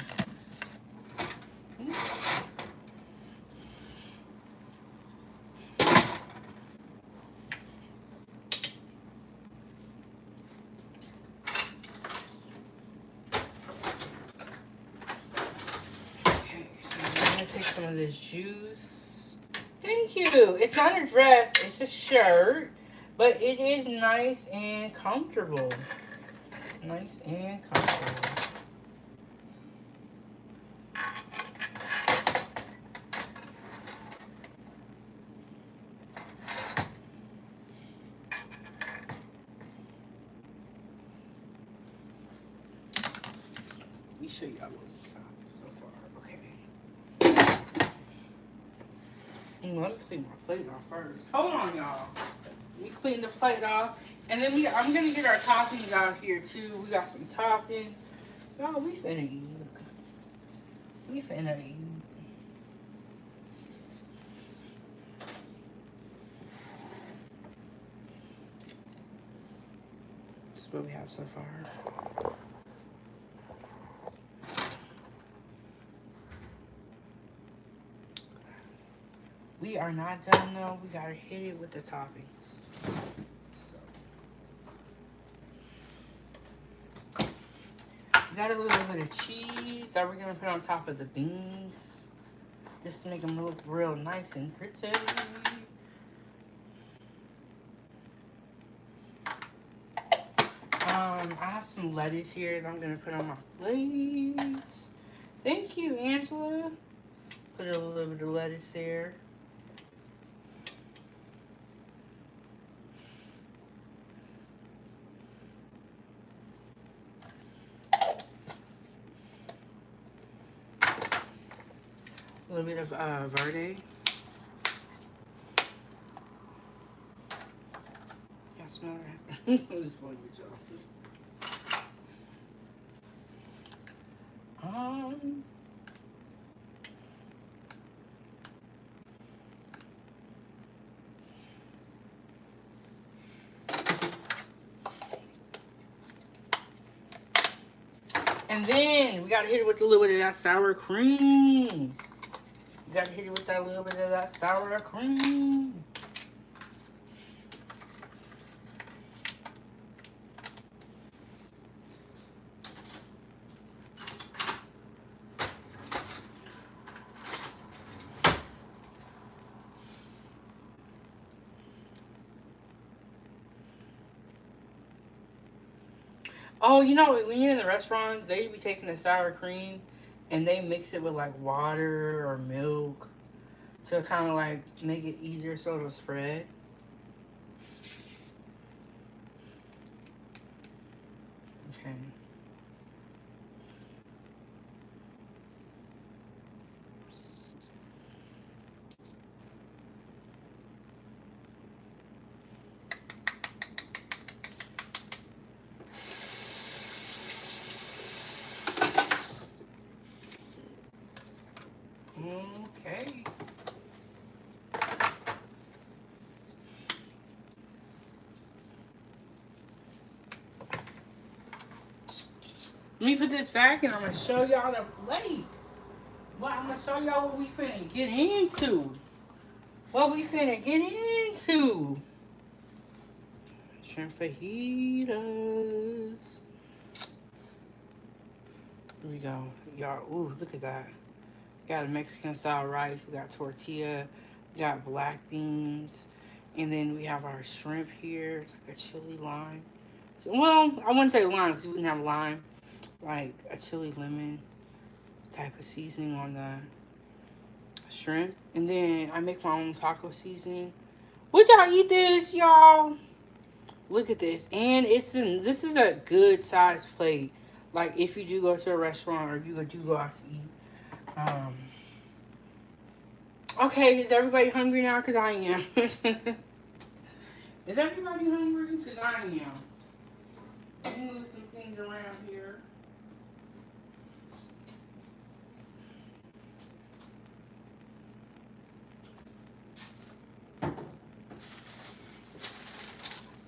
Speaker 1: take some of this juice. Thank you. It's not a dress, it's a shirt, but it is nice and comfortable. Nice and comfortable. Let me show y'all what we got so far. Okay. Let me clean my plate off first. Hold on, y'all. Let me clean the plate off. And then I'm going to get our toppings out here, too. We got some toppings. Y'all, we finna eat. We finna eat. This is what we have so far. We are not done though. We gotta hit it with the toppings. So. We got a little bit of cheese that we're gonna put on top of the beans. Just to make them look real nice and pretty. I have some lettuce here that I'm gonna put on my plates. Thank you, Angela. Put a little bit of lettuce there. A little bit of verde. Y'all smell that? I'm just playing with y'all. And then we gotta hit it with a little bit of that sour cream. We gotta hit it with that little bit of that sour cream. Oh, you know, when you're in the restaurants, they be taking the sour cream and they mix it with like water or milk to kind of like make it easier so it'll spread. Okay. Okay. Let me put this back and I'm going to show y'all the plates. Well, I'm going to show y'all what we finna get into. What we finna get into. Shrimp fajitas. Here we go. Y'all, ooh, look at that. We got a Mexican style rice. We got tortilla. We got black beans. And then we have our shrimp here. It's like a chili lime. So, well, I wouldn't say lime because we didn't have lime. Like a chili lemon type of seasoning on the shrimp. And then I make my own taco seasoning. Would y'all eat this, y'all? Look at this. And this is a good size plate. Like if you do go to a restaurant or you do go out to eat. Okay, is everybody hungry now? Because I am. Is everybody hungry? Because I am. Let me move some things around here.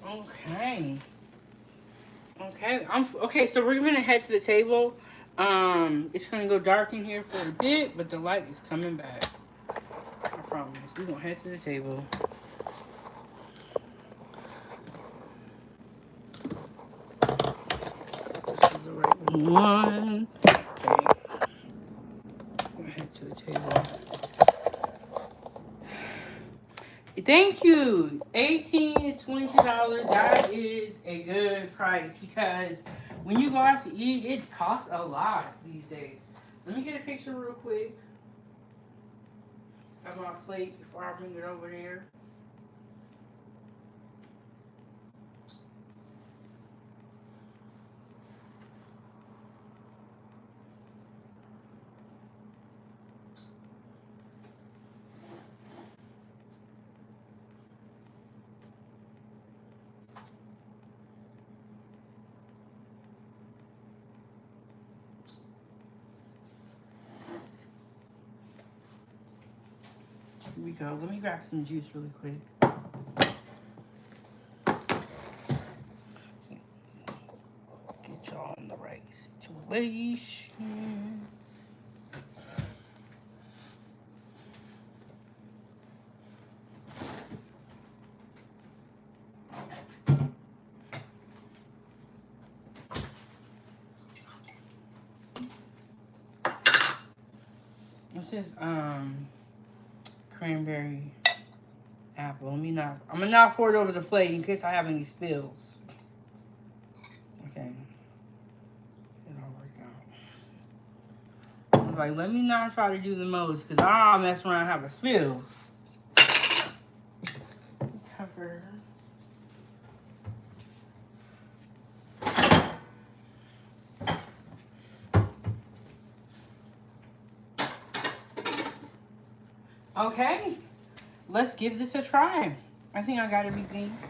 Speaker 1: Okay. Okay, so we're gonna head to the table. It's gonna go dark in here for a bit, but the light is coming back. I promise. We're gonna head to the table. This is the right one. Okay. We're gonna head to the table. Thank you. $18 to $22. That is a good price because when you go out to eat, it costs a lot these days. Let me get a picture real quick of my plate before I bring it over there. Here we go. Let me grab some juice really quick. Get y'all in the right situation. This is cranberry apple. I'm gonna not pour it over the plate in case I have any spills. Okay. It'll work out. I was like, let me not try to do the most because I'll mess around and have a spill. Cover. Okay, let's give this a try. I think I got everything. I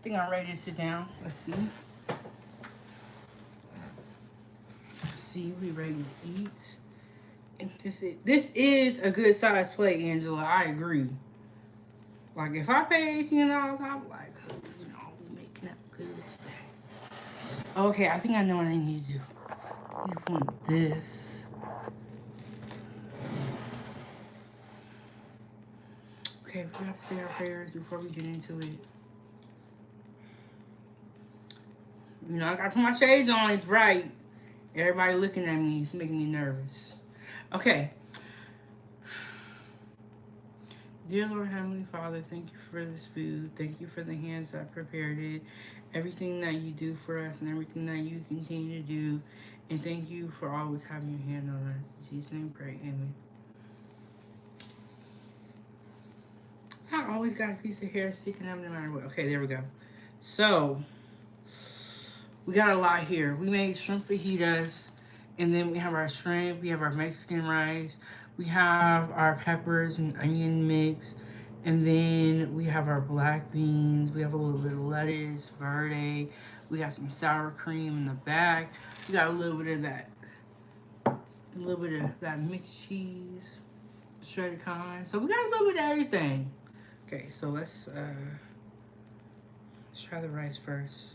Speaker 1: think I'm ready to sit down. Let's see. See, we ready to eat. And this is a good size plate, Angela. I agree. Like if I pay $18, I'm like, you know, we making up good today. Okay, I think I know what I need to do. I need to put this. Okay, we have to say our prayers before we get into it. You know, I gotta put my shades on, it's bright. Everybody looking at me, it's making me nervous. Okay. Dear Lord Heavenly Father, thank you for this food. Thank you for the hands that prepared it. Everything that you do for us and everything that you continue to do. And thank you for always having your hand on us. In Jesus' name we pray, amen. I always got a piece of hair sticking up no matter what. Okay, there we go. So, we got a lot here. We made shrimp fajitas, and then we have our shrimp, we have our Mexican rice, we have our peppers and onion mix, and then we have our black beans, we have a little bit of lettuce, verde, we got some sour cream in the back, we got a little bit of that mixed cheese, shredded con. So we got a little bit of everything. Okay, so let's try the rice first.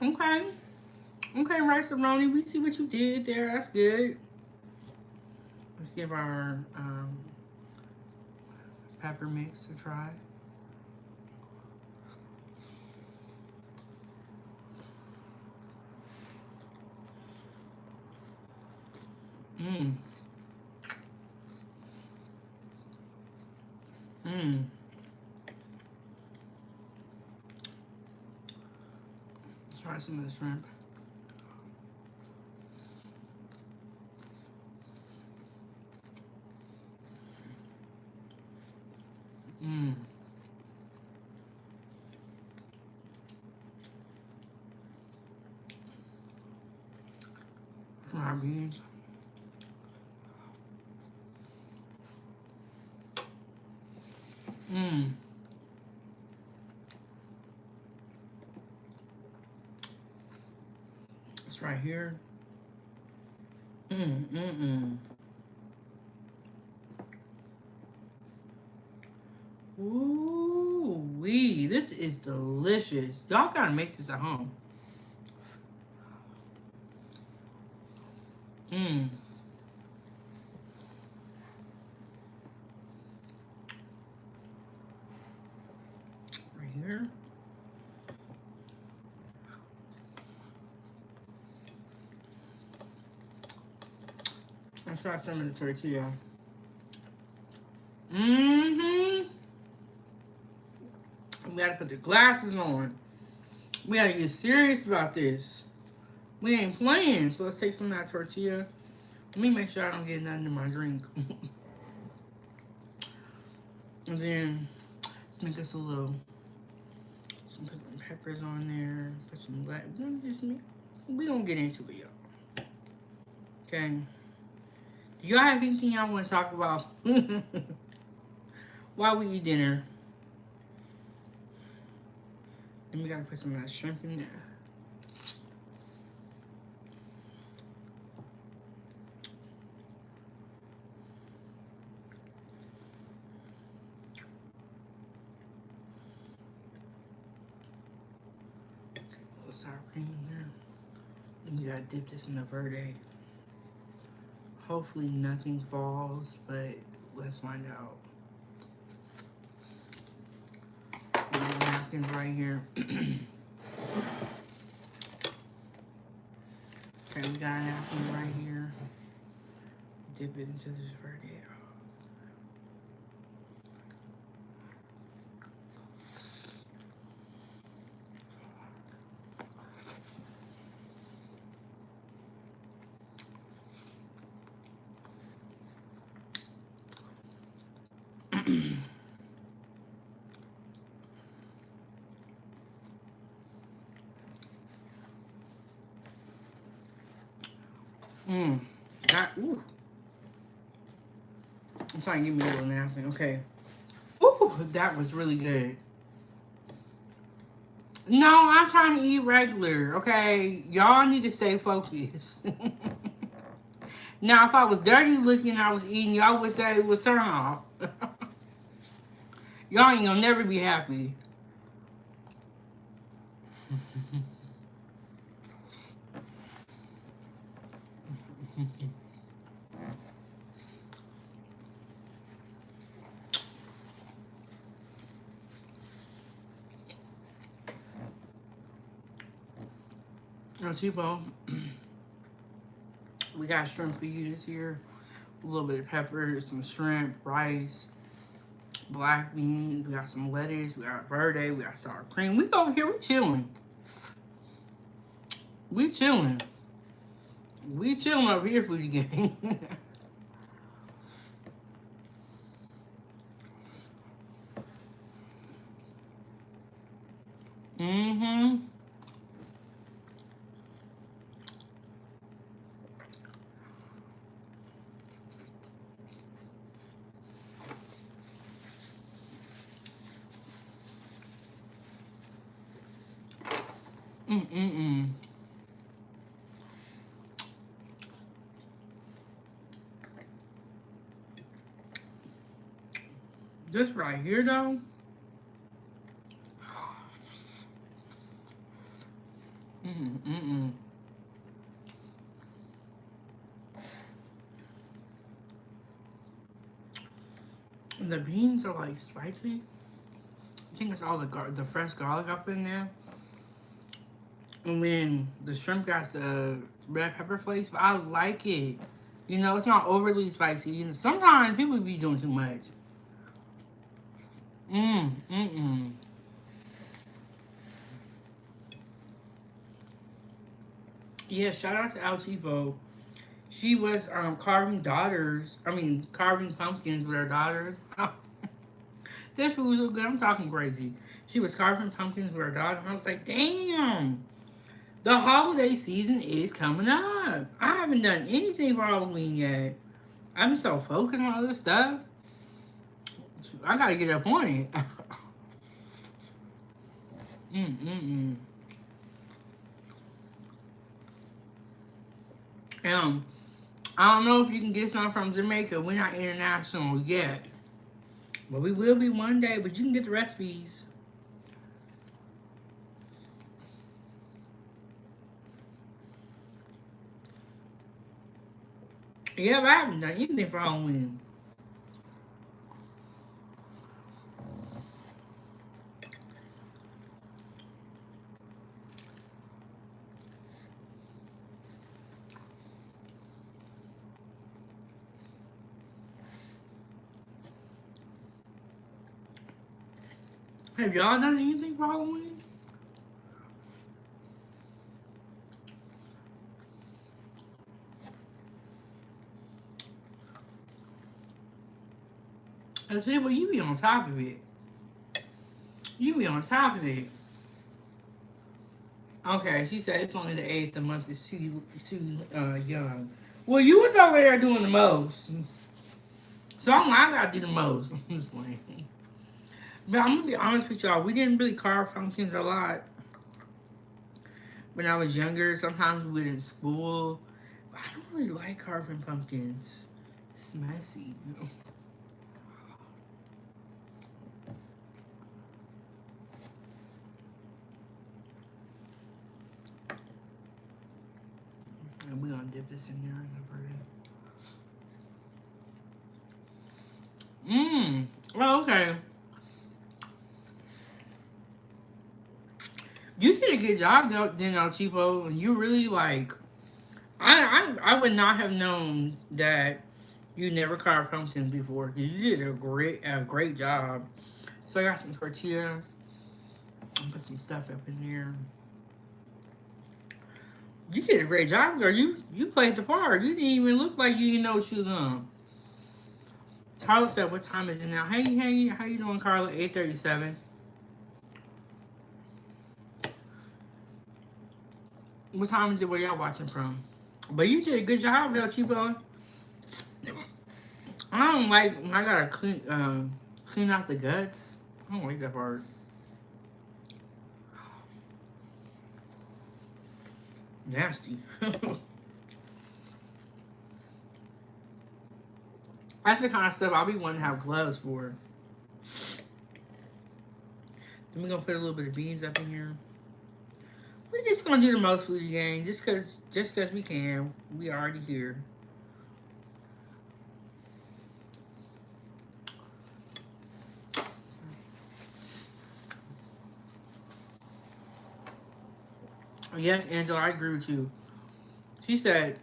Speaker 1: Okay. Okay, rice and Roni, we see what you did there. That's good. Let's give our pepper mix a try. Mmm. Mmm. Let's try some of the shrimp. Mmm. Our beans. Mmm. It's right here. Ooh wee, this is delicious. Y'all gotta make this at home. Mmm. Right here. Let's try some of the tortilla. Mm-hmm. We gotta put the glasses on. We gotta get serious about this. We ain't playing. So let's take some of that tortilla. Let me make sure I don't get nothing in my drink. And then let's make us a little. Put some peppers on there. Put some we gonna get into it, y'all. Okay. Do y'all have anything y'all want to talk about while we eat dinner? Then we gotta put some of that shrimp in there. A little sour cream in there. Then we gotta dip this in the verde. Hopefully nothing falls, but let's find out. We got napkins right here. Okay, we got a napkin right here. Dip it into this verde. Ooh. I'm trying to give me a little napkin. Okay. Ooh, that was really good. No, I'm trying to eat regular. Okay, y'all need to stay focused. Now, if I was dirty looking and I was eating, y'all would say it was turn off. Y'all ain't gonna never be happy. Now, T-Bone, we got shrimp fajitas here. A little bit of pepper, some shrimp, rice, black beans. We got some lettuce. We got verde. We got sour cream. We over here, we chilling. We chilling. We chilling over here, foodie gang. Mm-hmm. Mm-mm-mm. This right here, though. Mm-mm-mm. The beans are like spicy. I think it's all the fresh garlic up in there. And then the shrimp got red pepper flakes, but I like it. You know, it's not overly spicy. You know, sometimes people be doing too much. Yeah, shout out to Al Tipo. She was carving pumpkins with her daughters. This food was so good. I'm talking crazy. She was carving pumpkins with her daughter. I was like, damn. The holiday season is coming up. I haven't done anything for Halloween yet. I've been so focused on other stuff. I gotta get up on it. I don't know if you can get some from Jamaica. We're not international yet. But we will be one day, but you can get the recipes. Yeah, but I haven't done anything for Halloween. Have y'all done anything for Halloween? I said, well, you be on top of it. You be on top of it. Okay, she said it's only the 8th. The month is too young. Well, you was over there doing the most. So I gotta do the most. I'm just playing. But I'm gonna be honest with y'all. We didn't really carve pumpkins a lot when I was younger. Sometimes we went in school. But I don't really like carving pumpkins. It's messy. And we're gonna dip this in there and Oh, okay. You did a good job though, then Cheapo. And you really like. I would not have known that you never carved pumpkins before because you did a great job. So I got some tortilla. And put some stuff up in there. You did a great job, girl. You played the part. You didn't even look like you didn't know what you was on. Carla said, "What time is it now?" Hey, how you doing, Carla? 8:37. What time is it? Where y'all watching from? But you did a good job, El Cheapo. I don't like when I gotta clean out the guts. I don't like that part. Nasty. That's the kind of stuff I'll be wanting to have gloves for. Then we're gonna put a little bit of beans up in here. We're just gonna do the most food again, just cause we can. We already here. Yes, Angela, I agree with you. She said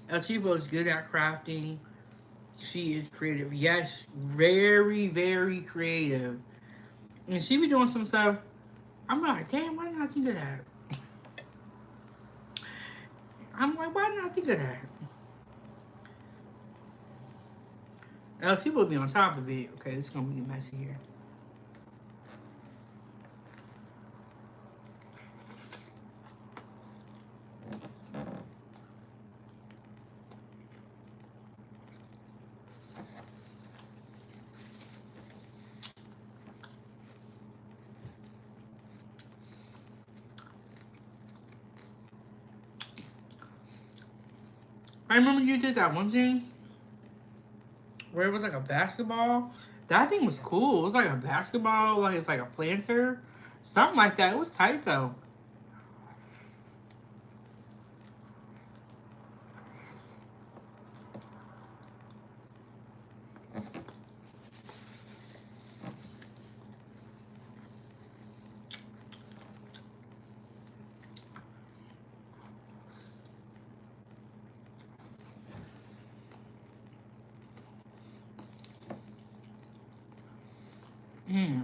Speaker 1: El Cheapo is good at crafting. She is creative. Yes, very, very creative. And she be doing some stuff. I'm like, damn, why didn't I think of that? I'm like, why didn't I think of that? El Cheapo be on top of it. Okay, it's gonna be messy here. I remember you did that one thing where it was like a basketball. That thing was cool. It was like a basketball, like it's like a planter, something like that. It was tight though. Mm.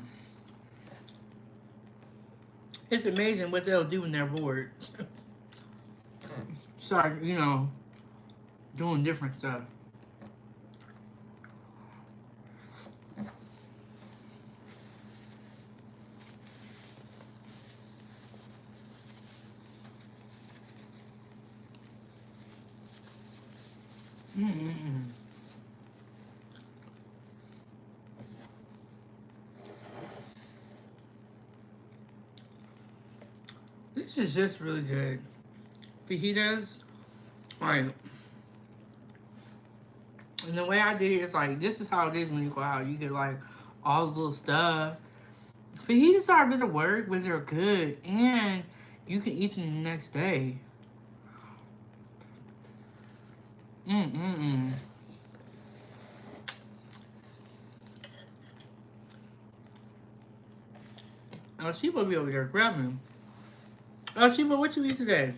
Speaker 1: It's amazing what they'll do when they're bored. Start, doing different stuff. Mm-mm-mm. This is just really good. Fajitas, like, and the way I did it is like, this is how it is when you go out. You get like all the little stuff. Fajitas are a bit of work, but they're good. And you can eat them the next day. Mm-mm-mm. Oh, she will be over there grabbing. Oh, Sheba, what you eat today?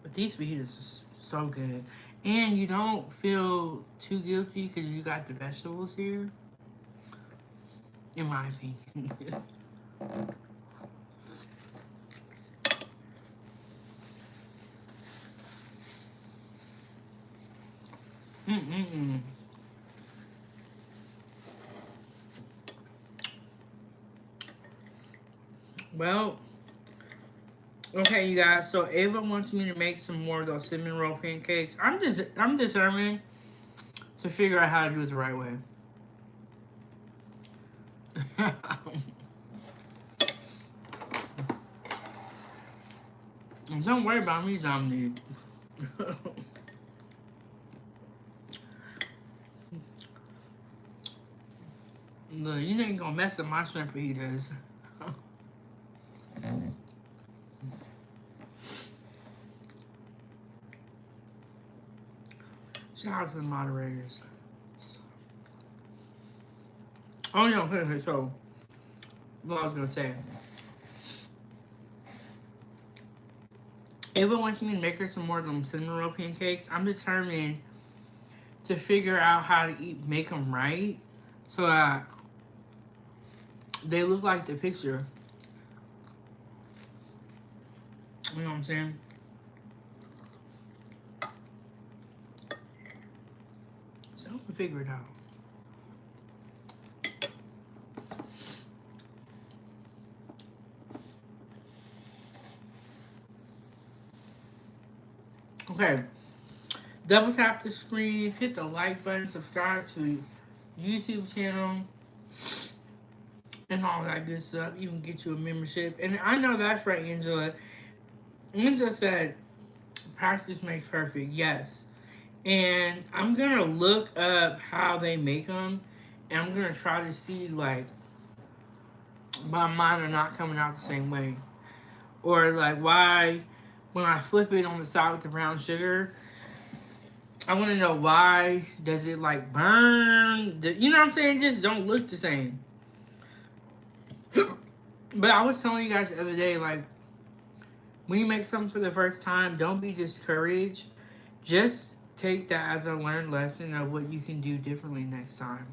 Speaker 1: But these fajitas are so good. And you don't feel too guilty because you got the vegetables here. in my opinion. Mm-mm-mm. Well, okay, you guys. So Ava wants me to make some more of those cinnamon roll pancakes. I'm determined to figure out how to do it the right way. And don't worry about me, Dominique. Look, you ain't gonna mess up my shrimp fajitas. Shout out to the moderators. Oh no, okay, so what I was gonna say. Ava wants me to make her some more of them cinnamon roll pancakes. I'm determined to figure out how to make them right so that they look like the picture. You know what I'm saying? So I'm gonna figure it out. Okay. Double tap the screen, hit the like button, subscribe to YouTube channel, and all that good stuff. Even get you a membership. And I know that's right, Angela. Angela said, practice makes perfect. Yes. And I'm going to look up how they make them. And I'm going to try to see, like, why mine are not coming out the same way. Or, like, why when I flip it on the side with the brown sugar, I want to know why does it, like, burn? You know what I'm saying? It just don't look the same. But I was telling you guys the other day, like, when you make something for the first time, don't be discouraged. Just take that as a learned lesson of what you can do differently next time.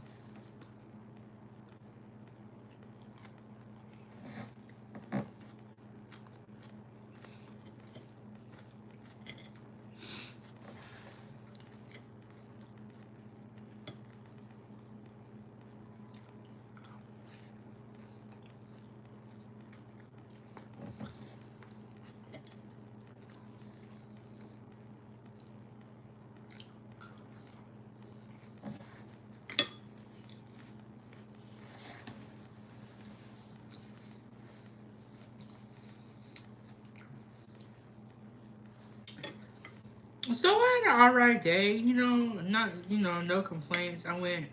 Speaker 1: So I had an alright day, no complaints. I went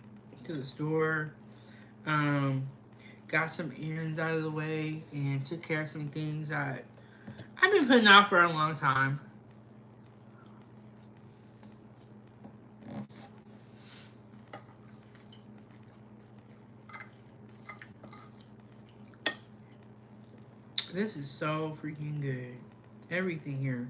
Speaker 1: to the store, got some errands out of the way, and took care of some things that I've been putting off for a long time. This is so freaking good. Everything here.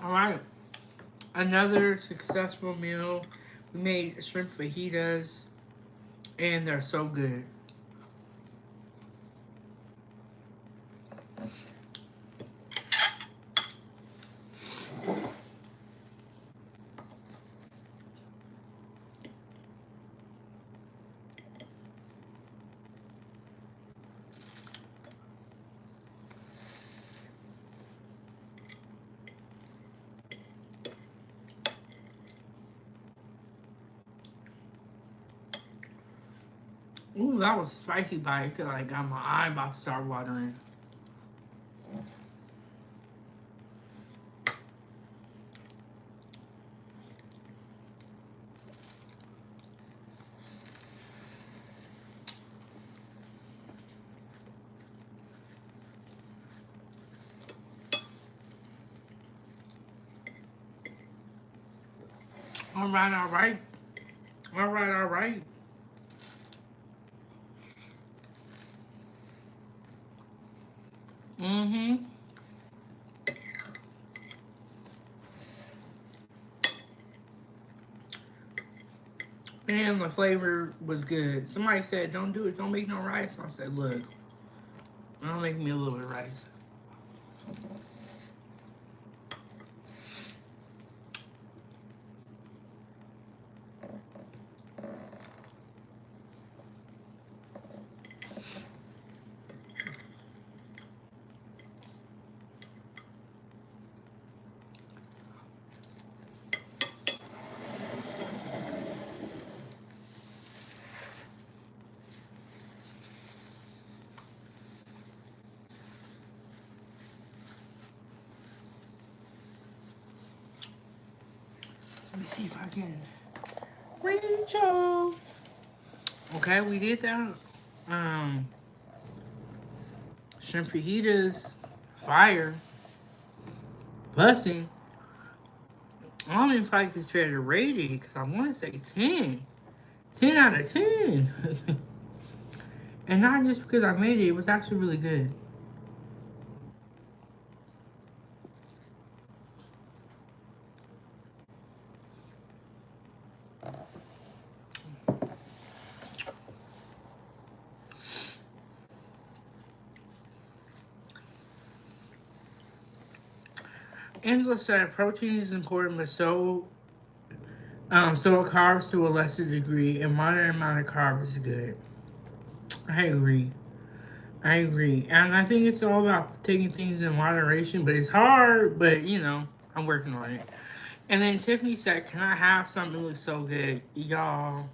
Speaker 1: Alright. Another successful meal. We made shrimp fajitas, and they're so good. Ooh, that was spicy bite. Cause I got my eye about to start watering. All right, all right. All right, all right. Mm-hmm. And the flavor was good. Somebody said, don't do it. Don't make no rice. I said, look, I'll make me a little bit of rice. Let me see if I can reach y'all. Okay, we did that. Shrimp fajitas, fire, busing. I don't even feel like it's fair to rate it because I want to say 10. 10 out of 10. And not just because I made it, it was actually really good. Angela said protein is important, but so are carbs to a lesser degree. A moderate amount of carbs is good. I agree. I agree. And I think it's all about taking things in moderation, but it's hard, but you know, I'm working on it. And then Tiffany said, can I have something that looks so good? Y'all,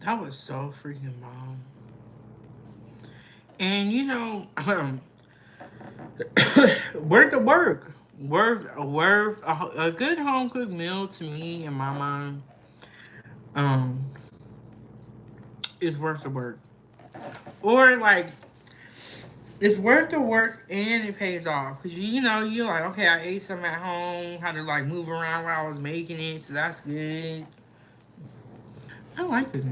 Speaker 1: that was so freaking bomb. And you know, worth the work. Worth a good home cooked meal to me in my mind um is worth the work. Or like it's worth the work and it pays off because you know you're like, okay, I ate some at home, had to like move around while I was making it, so that's good. I like it.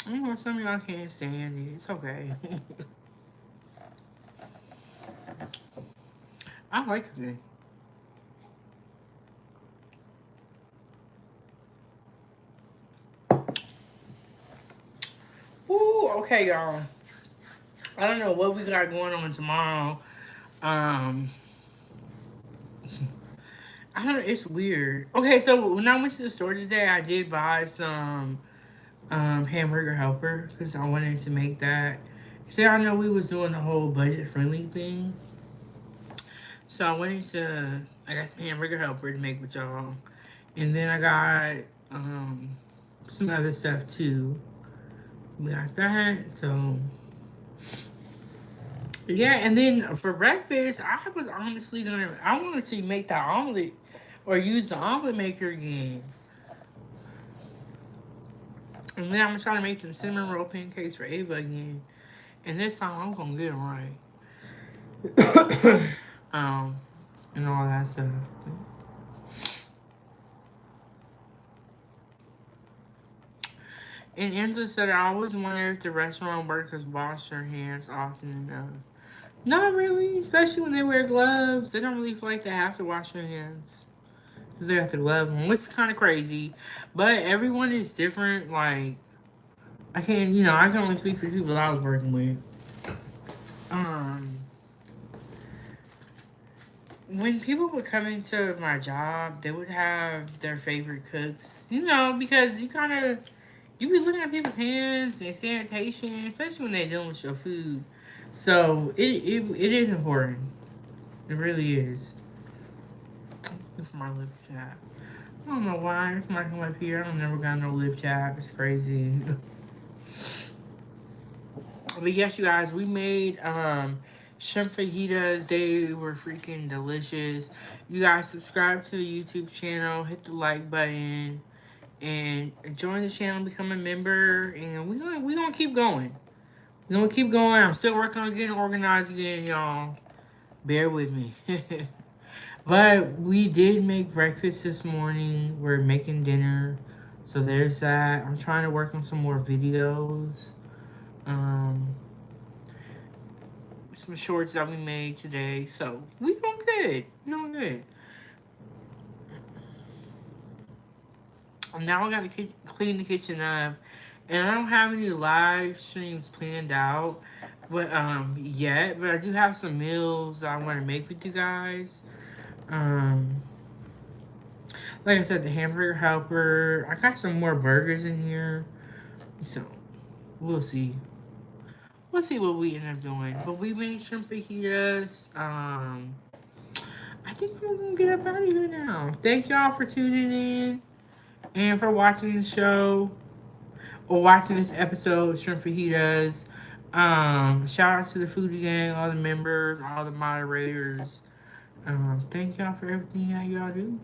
Speaker 1: I know some of y'all can't stand it. It's okay. I like it. Ooh, okay, y'all. I don't know what we got going on tomorrow. Um, I don't know. It's weird. Okay, so when I went to the store today, I did buy some hamburger helper because I wanted to make that. See, I know we was doing the whole budget friendly thing, so I wanted to. I got some hamburger helper to make with y'all, and then I got some other stuff too. We got that, so yeah. And then for breakfast, I was honestly gonna. I wanted to make the omelet or use the omelet maker again. And then I'm gonna try to make them cinnamon roll pancakes for Ava again. And this time I'm gonna get them right. And all that stuff. And Angela said, I always wonder if the restaurant workers wash their hands often enough. Not really, especially when they wear gloves. They don't really feel like they have to wash their hands because they have the gloves on, which is kind of crazy. But everyone is different. Like, I can only speak for the people I was working with. Um, when people would come into my job, they would have their favorite cooks, because you be looking at people's hands and sanitation, especially when they're dealing with your food. So it is important. It really is. Look for my lip chat. I don't know why it's not coming up here. I don't never got no lip chat. It's crazy. But yes, you guys, we made shrimp fajitas. They were freaking delicious. You guys subscribe to the YouTube channel, hit the like button, and join the channel, become a member, and we gonna keep going. We're gonna keep going. I'm still working on getting organized again, y'all. Bear with me. But we did make breakfast this morning. We're making dinner. So there's that. I'm trying to work on some more videos. Um, some shorts that we made today. So we doing good. We doing good. Now I gotta clean the kitchen up. And I don't have any live streams planned out, but yet. But I do have some meals I want to make with you guys. Um, like I said, the hamburger helper. I got some more burgers in here, so we'll see. We'll see what we end up doing. But we made shrimp fajitas. I think we're gonna get up out of here now. Thank y'all for tuning in and for watching the show or watching this episode of Shrimp Fajitas. Shout out to the Foodie Gang, all the members, all the moderators. Thank y'all for everything that y'all do.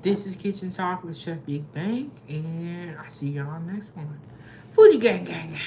Speaker 1: This is Kitchen Talk with Chef Big Bank, and I'll see y'all next one. Foodie Gang Gang Gang.